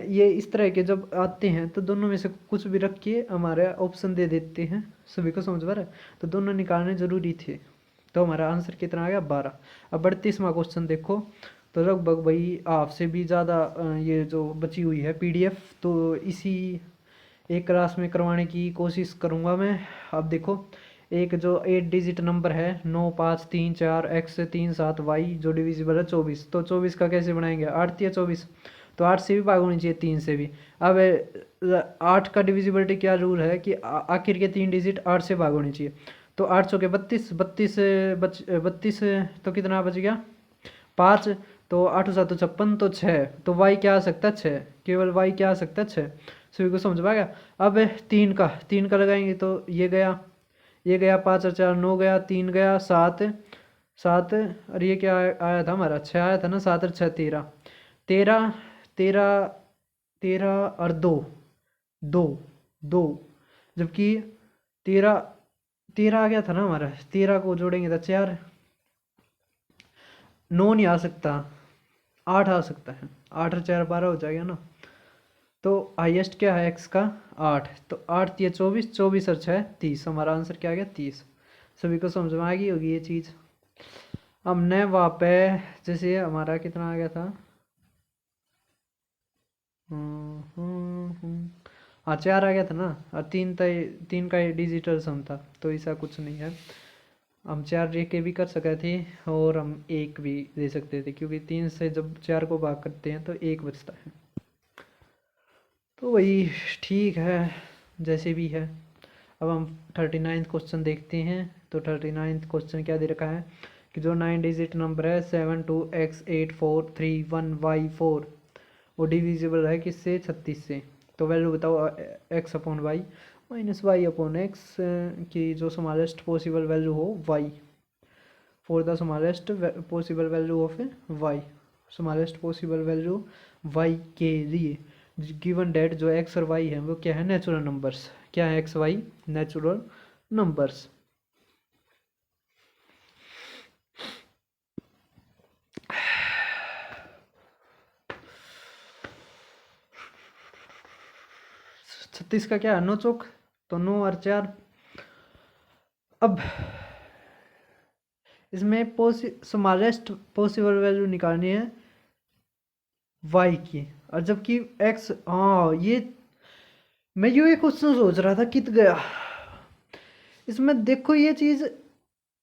A: ये इस तरह के जब आते हैं तो दोनों में से कुछ भी रख के हमारे ऑप्शन दे देते हैं। सभी को समझ पा रहा है? तो दोनों निकालने जरूरी थे। तो हमारा आंसर कितना आ गया, 12। अब 38वां क्वेश्चन देखो। तो लगभग भाई आपसे भी ज़्यादा ये जो बची हुई है PDF, तो इसी एक क्लास में करवाने की कोशिश करूँगा मैं। अब देखो, एक जो 8 डिजिट नंबर है 9 5 3 4 x 3 7 y जो डिविजिबल है 24। तो 24 का कैसे बनाएंगे, 8 या 24, तो 8 से भी भाग होनी चाहिए, 3 से भी। अब 8 का डिविजिबिलिटी क्या रूल है कि आखिर के 3 डिजिट 8 से भाग होनी चाहिए। तो 8 चौके 32, 32 तो कितना बच गया, 5। तो 8 7 56, तो 6। तो y क्या आ सकता है, 6। केवल y क्या आ सकता है, 6। सभी को समझ में आ गया। अब 3 का लगाएंगे तो ये गया, ये गया, 5 और 4 9 गया, 3 गया, 7 7, और ये क्या आया था हमारा, 6 आया था ना, 7 और 6 13 13 13 13 और 2 2 2, जबकि 13 13 आ गया था ना हमारा। 13 को जोड़ेंगे तो 4, 9 नहीं आ सकता, 8 आ सकता है। 8 और 4 12 हो जाएगा ना। तो हाईएस्ट क्या है x का, 8। तो 8 या 24, 24 और 6 30। हमारा आंसर क्या आ गया, 30। सभी को समझ में आ गई होगी ये चीज़। हमने वहाँ पे जैसे हमारा कितना आ गया था, हाँ 4 आ गया था ना, और 3 का डिजिटल सम था, तो ऐसा कुछ नहीं है। हम 4 दे के भी कर सकते थे और हम 1 भी दे सकते थे, क्योंकि 3 से जब 4 को भाग करते हैं तो 1 बचता है। तो वही ठीक है, जैसे भी है। अब हम 39th क्वेश्चन देखते हैं। तो 39th क्वेश्चन क्या दे रखा है कि जो 9 डिजिट नंबर है 7 2 x 8 4 3 1 y 4, वो डिविजिबल है किससे, 36 से। तो वैल्यू बताओ x upon y minus y upon x की जो स्मॉलेस्ट पॉसिबल वैल्यू हो y, for the smallest possible value of y, smallest possible value y के लिए गिवन डेट जो x और y है वो क्या है, नेचुरल नंबर्स। क्या है x y, नेचुरल नंबर्स। छत्तीस का क्या है, 9 चौक, तो 9 और 4। अब इसमें स्मॉलेस्ट पॉसिबल वैल्यू निकालनी है y की, और जबकि x, हाँ ये मैं यूँ एक क्वेश्चन सोच रहा था कित गया इसमें। देखो ये चीज़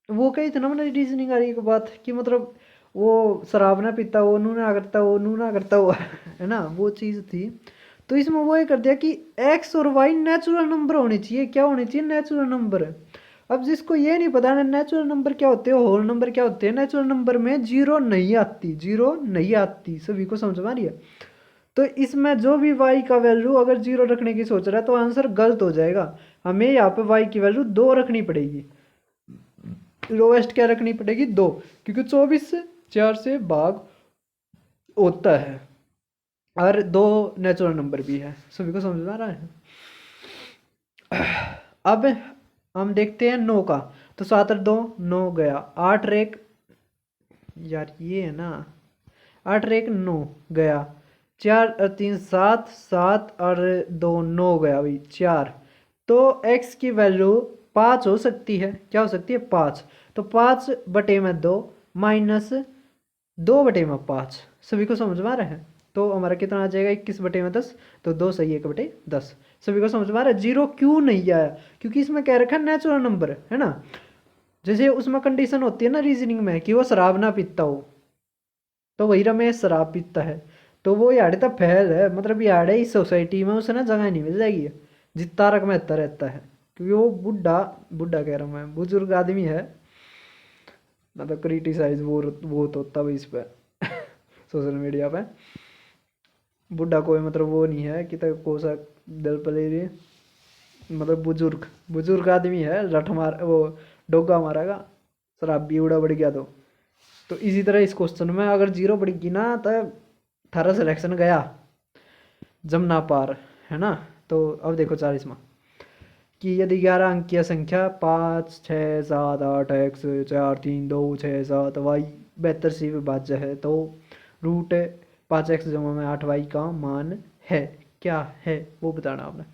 A: वो कही थी ना मैंने, रीजनिंग आ रही एक बात कि मतलब वो शराब ना पीता, वो नू ना करता, वो नू ना करता, वो है ना, वो चीज़ थी। तो इसमें वो ये कर दिया कि x और y नेचुरल नंबर होने चाहिए। क्या होने चाहिए, नेचुरल नंबर। अब जिसको ये नहीं पता ना नेचुरल नंबर क्या होते हैं, होल नंबर क्या होते हैं, नेचुरल नंबर में जीरो नहीं आती, जीरो नहीं आती। सभी को समझ में आ रही है? तो इसमें जो भी y का वैल्यू अगर जीरो रखने की सोच रहा है तो आंसर गलत हो जाएगा। हमें यहाँ पे y की वैल्यू 2 रखनी पड़ेगी। लोएस्ट क्या रखनी पड़ेगी, 2, क्योंकि 24 से 4 से भाग होता है, और 2 नेचुरल नंबर भी है। सभी को समझ में आ रहा है? अब हम देखते हैं 9 का। तो 7 और 2 9 गया, 8 और 1, यार ये है ना, 8 और 1 9 गया, 4 और 3 7, 7 और 2 9 गया भाई 4। तो x की वैल्यू 5 हो सकती है। क्या हो सकती है, 5। तो 5 बटे में 2 माइनस 2 बटे में 5। सभी को समझ में आ रहा है? तो हमारा कितना आ जाएगा, 21 बटे में 10। तो 2 सही 1 बटे 10। सभी को समझ में आ रहा है? जीरो क्यों नहीं आया, क्योंकि इसमें कह रखा है नेचुरल नंबर है ना। जैसे उसमें कंडीशन होती है ना रीजनिंग में कि वो शराब ना पीता हो, तो वही रमेश शराब पीता है, तो वो यार तो फैल है, मतलब यार इस सोसाइटी में उसे ना जगह नहीं मिल जाएगी जितना तारक मेहता रहता है, क्योंकि वो बुढ़ा बुढ़ा कह रहा हूँ मैं, बुजुर्ग आदमी है ना, तो क्रिटिसाइज वो तो होता है इस पे सोशल मीडिया पे। बुढ़ा कोई मतलब वो नहीं है कि तक कोसा दिल पले रही, मतलब बुजुर्ग बुजुर्ग आदमी है, रट मार वो डोगा मारेगा, शराबी उड़ा बढ़ गया तो इसी तरह इस क्वेश्चन में अगर जीरो बढ़ेगी ना तो थारा सिलेक्शन गया जमना पार, है ना। तो अब देखो 40वां कि यदि 11 अंक की संख्या 5 6 7 8 x 4 3 2 6 7 y 72 से विभाज्य है तो रूट 5x जमा में 8y का मान है, क्या है वो बताना आपने।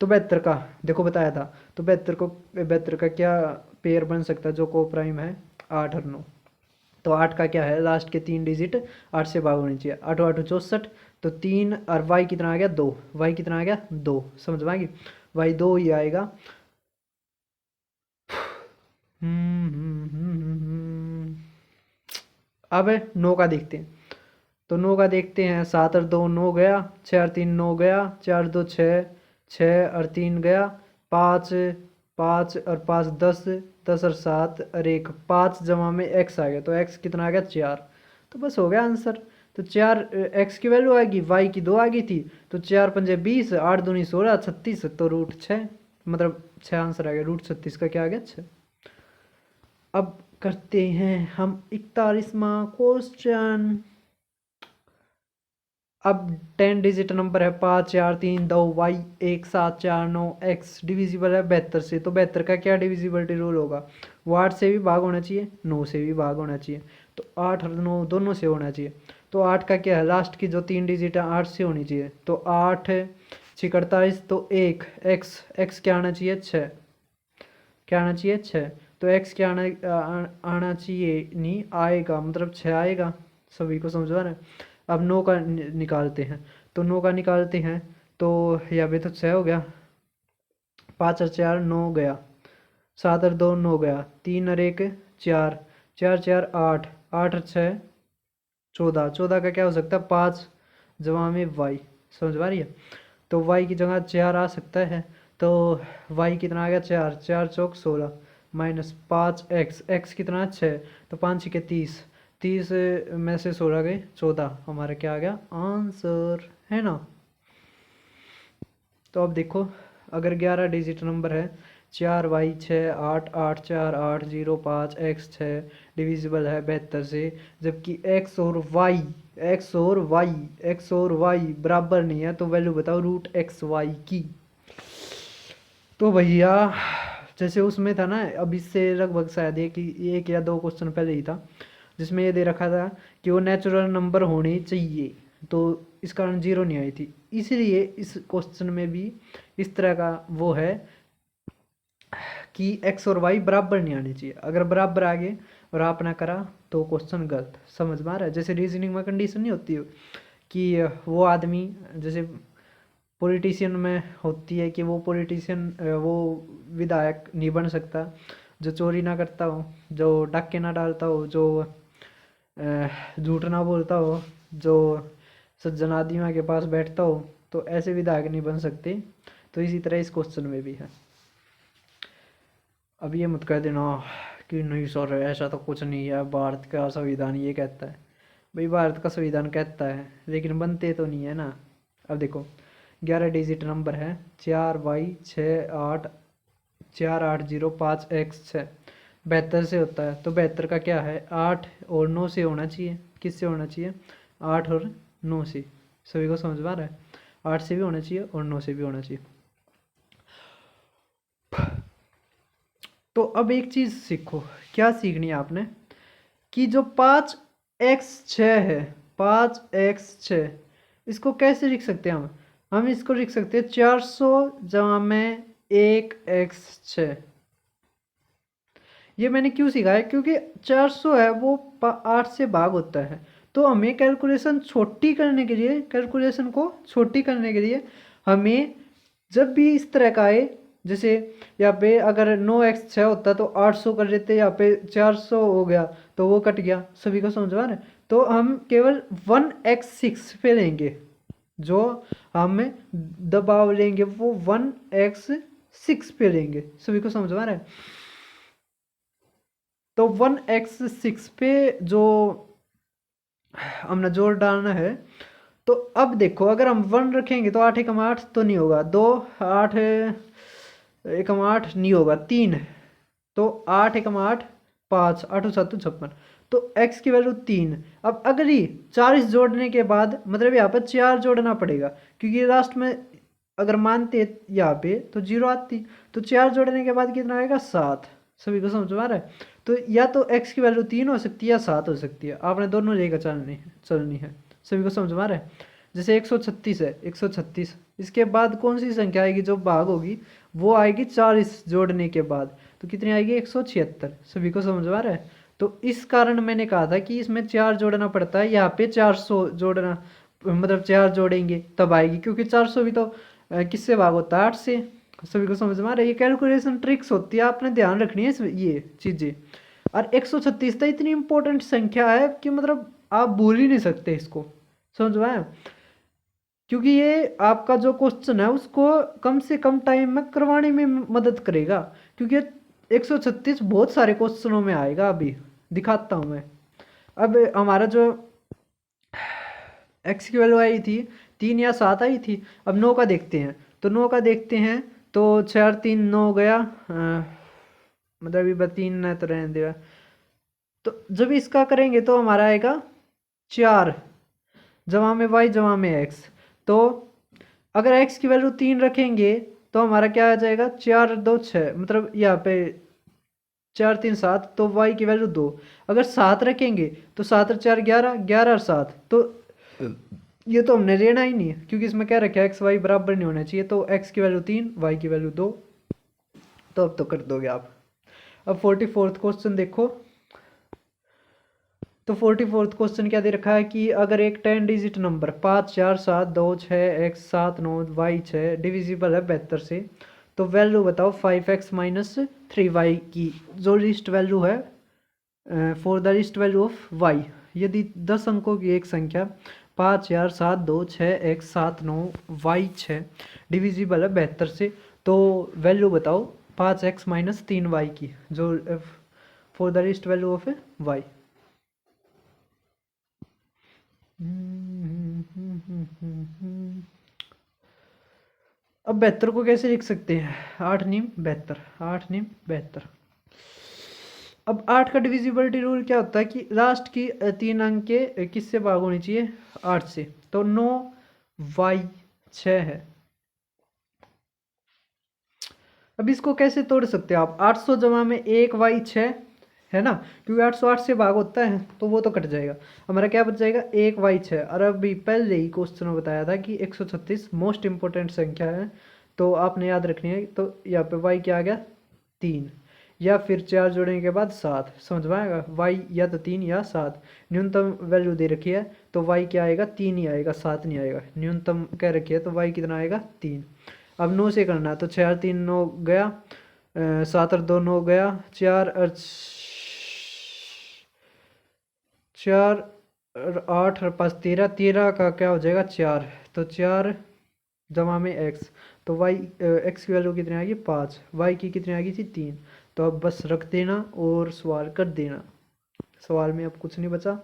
A: तो 72 का देखो बताया था, तो 72 का क्या पेयर बन सकता है जो को प्राइम है 8 और 9। तो 8 का क्या है, लास्ट के 3 डिजिट 8 से भाग होनी चाहिए, 8 8 64, तो 3 और वाई कितना आ गया 2, वाई कितना आ गया 2, समझ में आएगी, वाई 2 ही आएगा। अब 9 का देखते हैं, तो 9 का देखते हैं, 7 और 2 9 गया, 6 और 3 9 गया, 4 2 6, 6 और 3 गया, 5 5 और 5 10, 10 और 7 और 1 5 जमा में x आ गया, तो x कितना आ गया 4, तो बस हो गया आंसर। तो 4 x की वैल्यू आएगी, y की 2 आ गई थी, तो 4 पंजे 20, 8 दूनी 16, 36, तो रूट 6, मतलब 6 आंसर आ गया, रूट 36 का क्या आ गया 6। अब करते हैं हम 41वां क्वेश्चन। अब 10 डिजिट नंबर है 5 4 3 2 y 1 7 4 9 x डिविजिबल है 72 से, तो 72 का क्या डिविजिबिलिटी रूल होगा, वो 8 से भी भाग होना चाहिए 9 से भी भाग होना चाहिए, तो 8 और 9 दोनों से होना चाहिए। तो 8 का क्या है, लास्ट की जो 3 डिजिट है 8 से होनी चाहिए, तो 8 6 48, तो 1 x क्या आना चाहिए 6, क्या आना चाहिए 6, तो x क्या आना चाहिए नहीं आएगा, मतलब 6 आएगा, सभी को समझ आ रहा है। अब 9 का निकालते हैं, तो 9 का निकालते हैं, तो यहाँ पे तो 6 हो गया, 5 और 4 9 गया, 7 और 2 9 गया, 3 और 1 4, 4 4 8, 8 और 6 14, 14 का क्या हो सकता है 5 जमा में y, समझ पा रही है, तो y की जगह 4 आ सकता है, तो y कितना आ गया 4, 4 चौक 16 माइनस 5x, x कितना 6, तो 5 6 30, 30 में से 16 गए 14, हमारा क्या आ गया आंसर, है ना। तो अब देखो अगर 11 डिजिट नंबर है 4y 6 8 8 4 8 0 5 x 6 डिविजिबल है 72 से, जबकि x और y बराबर नहीं है, तो वैल्यू बताओ रूट एक्स वाई की। तो भैया जैसे उसमें था ना, अब इससे लगभग शायद एक या दो क्वेश्चन पहले ही था जिसमें ये दे रखा था कि वो नेचुरल नंबर होने चाहिए, तो इस कारण जीरो नहीं आई थी, इसीलिए इस क्वेश्चन में भी इस तरह का वो है कि एक्स और वाई बराबर नहीं आने चाहिए, अगर बराबर आ गए और आपने करा तो क्वेश्चन गलत, समझ में आ रहा है। जैसे रीजनिंग में कंडीशन नहीं होती कि वो आदमी, जैसे पॉलिटिशियन में होती है कि वो पॉलिटिशियन वो विधायक नहीं बन सकता जो चोरी ना करता हो, जो डाके ना डालता हो, जो झूठ ना बोलता हो, जो सज्जन आदमियों के पास बैठता हो, तो ऐसे विधायक नहीं बन सकते। तो इसी तरह इस क्वेश्चन में भी है। अब ये मत कह देना कि नहीं सर ऐसा तो कुछ नहीं है, भारत का संविधान ये कहता है, भाई भारत का संविधान कहता है लेकिन बनते तो नहीं है ना। अब देखो 11 डिजिट नंबर है 4y 6 8 4 8 0 5 x 6 72 से होता है, तो 72 का क्या है 8 और 9 से होना चाहिए, किससे होना चाहिए 8 और 9 से, सभी को समझ में आ रहा है, 8 से भी होना चाहिए और 9 से भी होना चाहिए। तो अब एक चीज़ सीखो, क्या सीखनी है आपने कि जो 5x6 है 5x6 इसको कैसे लिख सकते हैं हम इसको लिख सकते हैं 400 जमा में 1x6। ये मैंने क्यों सीखा है, क्योंकि 400 है वो 8 से भाग होता है, तो हमें कैलकुलेशन को छोटी करने के लिए हमें जब भी इस तरह का आए, जैसे यहाँ पे अगर 9x6 होता तो 800 कर लेते, यहाँ पे 400 हो गया तो वो कट गया, सभी को समझ में आ रहा है। तो हम केवल 1x6 पे लेंगे, जो हम दबाव लेंगे वो 1x6 6 पे लेंगे। सभी को समझ में आ रहा है? तो 1x6 पे जो हमने जोर डालना है, तो अब देखो अगर हम 1 रखेंगे तो 8 एकम 8 तो नहीं होगा, 2 8 एकम 8 नहीं होगा, 3 तो 8 एकम 8 5 8 7 56, तो x की वैल्यू 3। अब अगर ही 4 इस जोड़ने के बाद मतलब यहाँ पर 4 जोड़ना पड़ेगा, क्योंकि लास्ट में अगर मानते यहाँ पे तो 0 आती, तो 4 जोड़ने के बाद कितना आएगा 7। सभी को समझ में आ रहा है? तो या तो x की वैल्यू 3 हो सकती है या 7 हो सकती है, आपने दोनों जगह चलनी है। सभी को समझ में आ रहा है? जैसे 136 है, 136 इसके बाद कौन सी संख्या आएगी जो भाग होगी, वो आएगी 40 जोड़ने के बाद, तो कितनी आएगी 176। सभी को समझ में आ रहा है? तो इस कारण मैंने कहा था कि इसमें 4 जोड़ना पड़ता है, यहाँ पे 400 जोड़ना मतलब 4 जोड़ेंगे तब आएगी, क्योंकि 400 भी तो किससे भाग होता है 8 से। सभी को समझ में आ रहा है? ये कैलकुलेशन ट्रिक्स होती है, आपने ध्यान रखनी है ये चीज़ें। और 136 तो इतनी इंपॉर्टेंट संख्या है कि मतलब आप भूल ही नहीं सकते इसको। समझ में आया? क्योंकि ये आपका जो क्वेश्चन है उसको कम से कम टाइम में करवाने में मदद करेगा, क्योंकि 136 बहुत सारे क्वेश्चनों में आएगा। अभी दिखाता हूँ मैं। अब हमारा जो x की वैल्यू आई थी 3 या 7 आई थी, अब 9 का देखते हैं, तो 9 का देखते हैं तो 4 3 9 गया, मतलब अभी 3 न तो रहने देगा, तो जब इसका करेंगे तो हमारा आएगा 4 जमा में y जमा में x। तो अगर x की वैल्यू 3 रखेंगे तो हमारा क्या आ जाएगा 4 2 6, मतलब यहाँ पे 4 3 7, तो y की वैल्यू 2। अगर 7 रखेंगे तो 7 और 4 11, 11 और 7, तो ये तो हमने लेना ही नहीं है, क्योंकि इसमें क्या रखा है x y बराबर नहीं होना चाहिए, तो x की वैल्यू 3 y की वैल्यू 2। तो अब तो कर दोगे आप। अब 44th क्वेश्चन देखो। तो 44th क्वेश्चन क्या दे रखा है कि अगर एक 10 digit number 5 4 7 2 6 x 7 9 y 6 divisible है 72 से, तो वैल्यू बताओ 5x माइनस 3y की, जो लिस्ट वैल्यू है for the least value of y। यदि 10 अंकों की एक संख्या 5 4 7 2 6 x 7 9 y 6 डिविजिबल है 72 से, तो वैल्यू बताओ 5x माइनस 3y की, जो for the least value of y। अब 72 को कैसे लिख सकते हैं? 8 नीम 72, 8 नीम 72। अब 8 का डिविजिबिलिटी रूल क्या होता है कि लास्ट की 3 अंक के किससे भाग होनी चाहिए 8 से, तो 9 y 6 है। अब इसको कैसे तोड़ सकते हो आप? 800 जमा में 1 y 6 है ना, क्योंकि 808 से भाग होता है तो वो तो कट जाएगा, हमारा क्या बच जाएगा 1 y 6। और अभी पहले ही क्वेश्चन में बताया था कि 136 मोस्ट इंपोर्टेंट संख्या है, तो आपने याद रखनी है। तो यहाँ पे y क्या आ गया 3, या फिर 4 जोड़ने के बाद 7। समझ में आएगा? y या तो 3 या 7, न्यूनतम वैल्यू दे रखी है तो y क्या आएगा 3 ही आएगा, 7 नहीं आएगा। न्यूनतम कह रखी है तो y कितना आएगा 3। अब 9 से करना है, तो 6 और 3 9 गया, 7 और 2 9 गया, 4 और 4 और 8 और 5 13, 13 का क्या हो जाएगा 4, तो 4 जमा में x, तो y x की वैल्यू कितनी आएगी 5, y की कितनी आएगी थी 3। तो अब बस रख देना और सवाल कर देना। सवाल में अब कुछ नहीं बचा।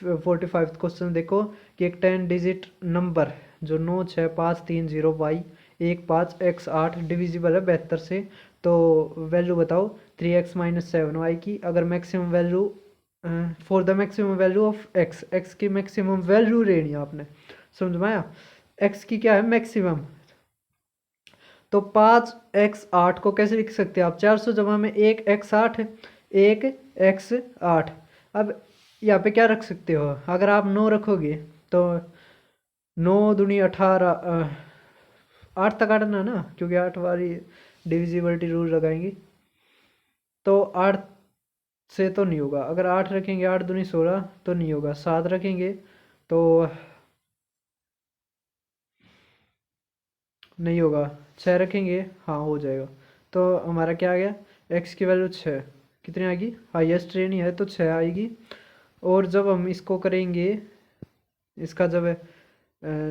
A: 45 क्वेश्चन देखो कि एक 10 डिजिट नंबर जो 9 6 5 3 0 y 1 5 x 8 डिविजिबल है 72 से, तो वैल्यू बताओ 3x माइनस 7y की। अगर maximum value for the maximum value of x, x की मैक्सिमम वैल्यू लेनी है आपने। समझ में आया? x की क्या है मैक्सिमम, तो 5x 8 को कैसे लिख सकते हैं आप 400 जमा में 1x 8 1x 8। अब यहाँ पे क्या रख सकते हो, अगर आप 9 रखोगे तो 9 दूनी 18, 8 तक काटना ना, क्योंकि 8 वाली डिविजिबिलिटी रूल लगाएंगे, तो 8 से तो नहीं होगा। अगर 8 रखेंगे 8 दूनी 16 तो नहीं होगा, 7 रखेंगे तो नहीं होगा, 6 रखेंगे हाँ हो जाएगा। तो हमारा क्या आ गया x की वैल्यू 6 कितनी आएगी, हाईएस्ट श्रेणी है तो 6 आएगी। और जब हम इसको करेंगे, इसका जब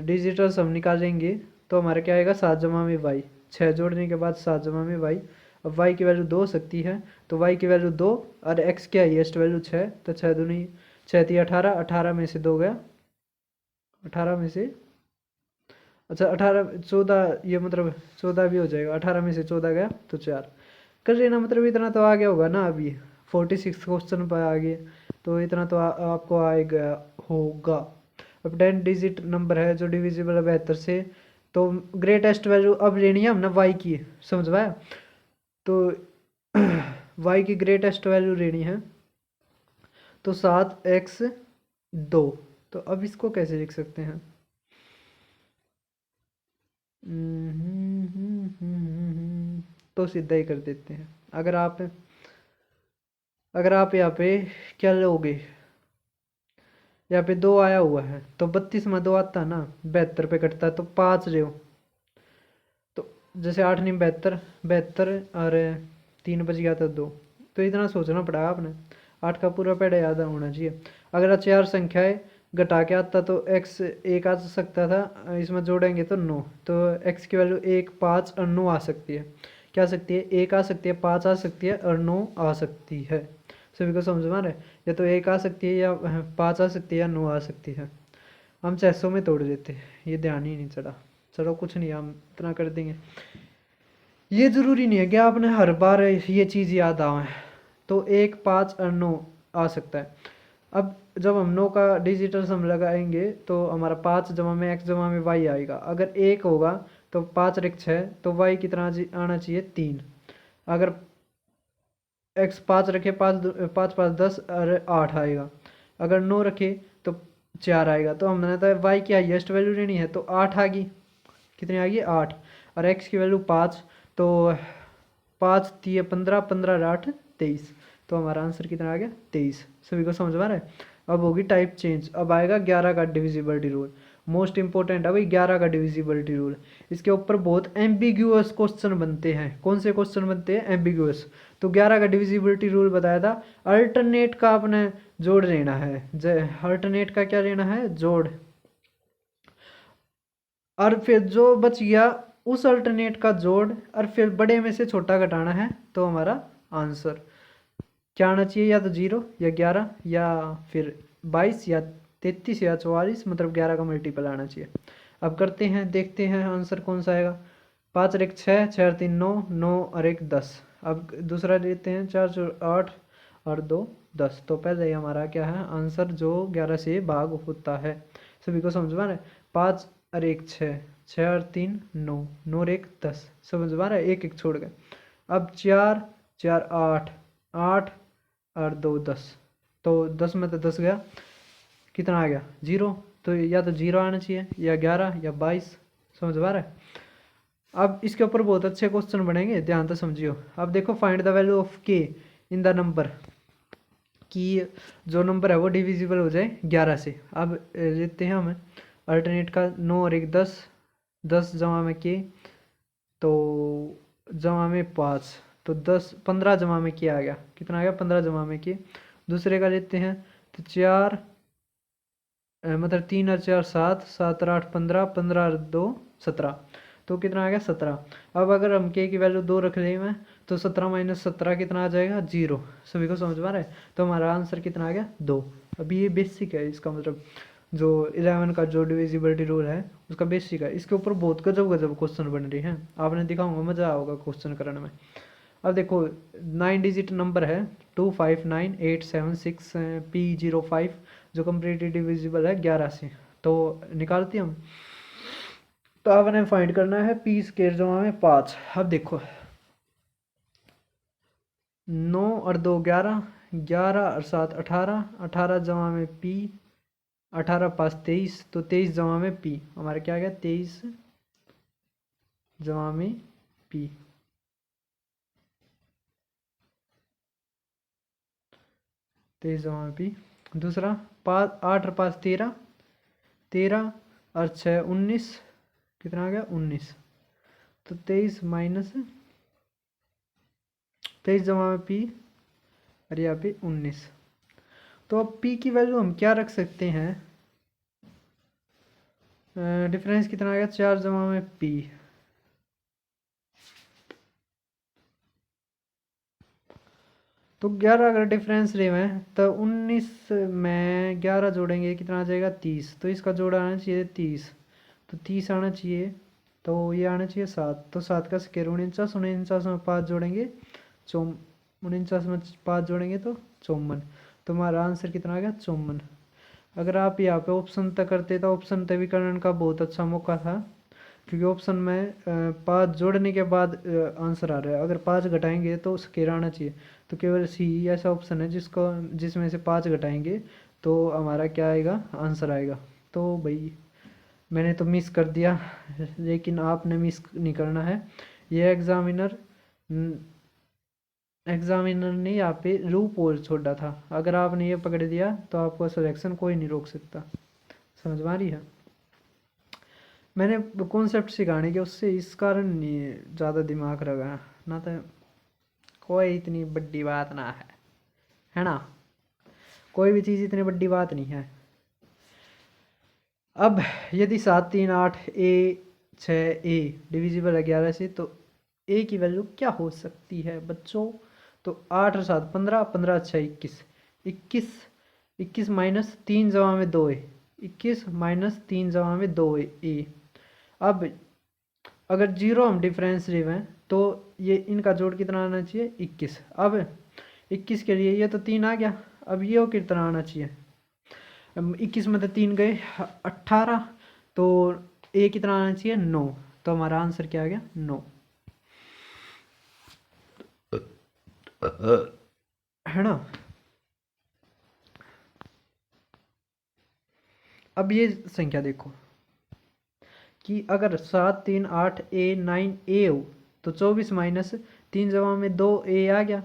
A: डिजिटल्स हम निकालेंगे तो हमारा क्या आएगा 7 जमा में y 6 जोड़ने के बाद 7 जमा में y। अब y की वैल्यू 2 हो सकती है, तो y की वैल्यू 2 और x की हाईएस्ट वैल्यू 6, तो 6 दूनी 6 थी 18, 18 में से 2 गया, 18 में से अच्छा 18 14, ये मतलब 14 भी हो जाएगा, 18 में से 14 गया तो 4 कर लेना, मतलब इतना तो आ गया होगा ना। अभी 46 क्वेश्चन पर आ गए, तो इतना तो आपको आएगा होगा। अब 10 डिजिट नंबर है जो डिविजिबल है 72 से, तो ग्रेटेस्ट वैल्यू अब लेनी है हमने y की, समझ पाया। तो y की ग्रेटेस्ट वैल्यू लेनी है, तो 7x2। तो अब इसको कैसे लिख सकते हैं? तो सीधा ही कर देते हैं। अगर आप यहाँ पे क्या लोगे, यहाँ पे 2 आया हुआ है, तो 32 में 2 आता है ना, 72 पे कटता है, तो 5 ले, तो जैसे 8 नहीं 72, 72 और 3 बच गया था 2, तो इतना सोचना पड़ा आपने। 8 का पूरा पेड़ याद होना चाहिए। अगर 4 संख्याएं घटा के आता तो x 1 आ सकता था, इसमें जोड़ेंगे तो 9, तो x की वैल्यू 1, 5 और 9 आ सकती है। क्या आ सकती है? 1 आ सकती है, 5 आ सकती है और 9 आ सकती है। सभी को समझ में आ रहा है? या तो 1 आ सकती है, या 5 आ सकती है, या 9 आ सकती है। हम 600 में तोड़ देते, ये ध्यान ही नहीं चढ़ा। चलो कुछ नहीं, हम इतना कर देंगे। ये जरूरी नहीं है कि आपने हर बार ये चीज़ याद आए, तो 1, 5 और 9 आ सकता है। अब जब हम 9 का डिजिटल सम लगाएंगे तो हमारा 5 जमा में x जमा में y आएगा। अगर 1 होगा तो 5 और 1 6, तो y कितना आना चाहिए? 3। अगर x 5 रखे, 5 5 5 10 और 8 आएगा। अगर 9 रखे तो 4 आएगा। तो हमने तो y की हाईएस्ट वैल्यू लेनी है, तो 8 आ गई। कितनी आ गई? 8। और x की वैल्यू 5, तो 5 3 15, 15 और 8 23, तो हमारा आंसर कितना आ गया? 23। सभी को समझ में आ रहा है? अब होगी टाइप चेंज, अब आएगा 11 का डिविजिबिलिटी रूल। मोस्ट इंपॉर्टेंट है भाई 11 का डिविजिबिलिटी रूल। इसके ऊपर बहुत एम्बिग्यूअस क्वेश्चन बनते हैं। कौन से क्वेश्चन बनते हैं? एम्बिग्यूअस। तो 11 का डिविजिबिलिटी रूल बताया था, अल्टरनेट का आपने जोड़ लेना है। अल्टरनेट का क्या लेना है? जोड़। और फिर जो बच गया उस अल्टरनेट का जोड़, और फिर बड़े में से छोटा घटाना है, तो हमारा आंसर क्या आना चाहिए? या तो 0 या 11 या फिर 22 या 33 या 44, मतलब 11 का मल्टीपल आना चाहिए। अब करते हैं, देखते हैं आंसर कौन सा आएगा। 5 और 1 6, 6 और 3 9, 9 और 1 10। अब दूसरा लेते हैं, 4 4 8 और 2 10। तो पहले ही हमारा क्या है आंसर, जो 11 से भाग होता है। सभी को समझ में आ रहा है? 5 और 1 6, 6 और 3 9, 9 और 1 10। समझ में आ रहा है? 1 1 छोड़ गए। अब 4 4 8, 8 और 2 10, तो 10 में तो 10 गया, कितना आ गया? 0। तो या तो 0 आना चाहिए, या 11 या 22। समझ में आ रहा है? अब इसके ऊपर बहुत अच्छे क्वेश्चन बनेंगे, ध्यान तो समझियो। अब देखो, find the value of k in the number, कि जो नंबर है वो डिविजिबल हो जाए 11 से। अब लेते हैं हमें अल्टरनेट का, 9 और 1 10, 10 जमा में k, तो जमा में 5, तो 10 15 जमा में k आ गया। कितना आ गया? 15 जमा में k। दूसरे का लेते हैं, तो 4 मतलब 3 और 4 7, 7 और 8 15, 15 और 2 17, तो कितना आ गया? 17। अब अगर हम k की वैल्यू 2 रख लें मैं, तो 17 माइनस 17 कितना आ जाएगा? 0। सभी को समझ में आ रहा है? तो हमारा आंसर कितना आ गया? 2। अभी ये बेसिक है, इसका मतलब जो 11 का जो डिविजिबिलिटी रूल है उसका बेसिक है। इसके ऊपर बहुत गजब गजब क्वेश्चन बन रहे हैं, आपने दिखाऊंगा, मज़ा आओगा क्वेश्चन करने में। अब देखो 9 डिजिट नंबर है, 259876 P05, जो कम्प्लीटली डिविजिबल है 11 से। तो निकालते हम, तो आपने फाइंड करना है पी स्केयर जमा में 5। अब देखो 9 और 2 11, 11 और 7 18, 18 जमा में पी, 18 पास 23, तो 23 जमा में पी, हमारा क्या आ गया? 23 जमा में पी। 23 जमा में पी। दूसरा 5 8 और 5 13, 13 और 6 19, कितना आ गया? 19। तो 23 माइनस 23 जमा में पी, और यहाँ पे 19। तो अब पी की वैल्यू हम क्या रख सकते हैं? डिफरेंस कितना आ गया? 4 जमा में पी, तो 11 अगर डिफरेंस रहे हैं तो 19 में 11 जोड़ेंगे कितना आ जाएगा 30, तो इसका जोड़ आना चाहिए 30, तो 30 आना चाहिए, तो ये आना चाहिए 7, तो 7 का स्क्वायर 49, 49 में 5 जोड़ेंगे 49 में 5 जोड़ेंगे तो 54, तो हमारा आंसर कितना आ गया 54। अगर आप यहाँ पे ऑप्शन तक करते तो ऑप्शन तक भी करने का बहुत अच्छा मौका था, क्योंकि ऑप्शन में 5 जोड़ने के बाद आंसर आ रहा है, अगर 5 घटाएंगे तो स्क्वायर आना चाहिए, तो केवल सी ऐसा ऑप्शन है जिसमें से 5 घटाएंगे तो हमारा क्या आएगा आंसर आएगा। तो भाई मैंने तो मिस कर दिया, लेकिन आपने मिस नहीं करना है। ये एग्जामिनर ने यहाँ पे लूप होल छोड़ा था, अगर आपने ये पकड़ दिया तो आपको सिलेक्शन कोई नहीं रोक सकता। समझ में आ रही है? मैंने कॉन्सेप्ट सिखाने के उससे इस कारण नहीं ज़्यादा दिमाग लगा, ना तो कोई इतनी बड़ी बात ना है ना, कोई भी चीज़ इतनी बड़ी बात नहीं है। अब यदि 7 3 8 A 6 A डिविजिबल है 11 से, तो A की वैल्यू क्या हो सकती है बच्चों? तो 8 और 7 15, 15 6 21, 21 माइनस 3 जमा में 2 है, 21 माइनस 3 जमा में 2 है A। अब अगर जीरो हम डिफरेंस ले हैं तो ये इनका जोड़ कितना आना चाहिए 21। अब 21 के लिए ये तो 3 आ गया, अब ये कितना आना चाहिए 21 में तो 3 गए 18, तो ए कितना आना चाहिए 9, तो हमारा आंसर क्या आ गया 9, है ना। अब ये संख्या देखो कि अगर 7 3 8 A 9 A हो तो 24 माइनस 3 जमा में 2 A आ गया,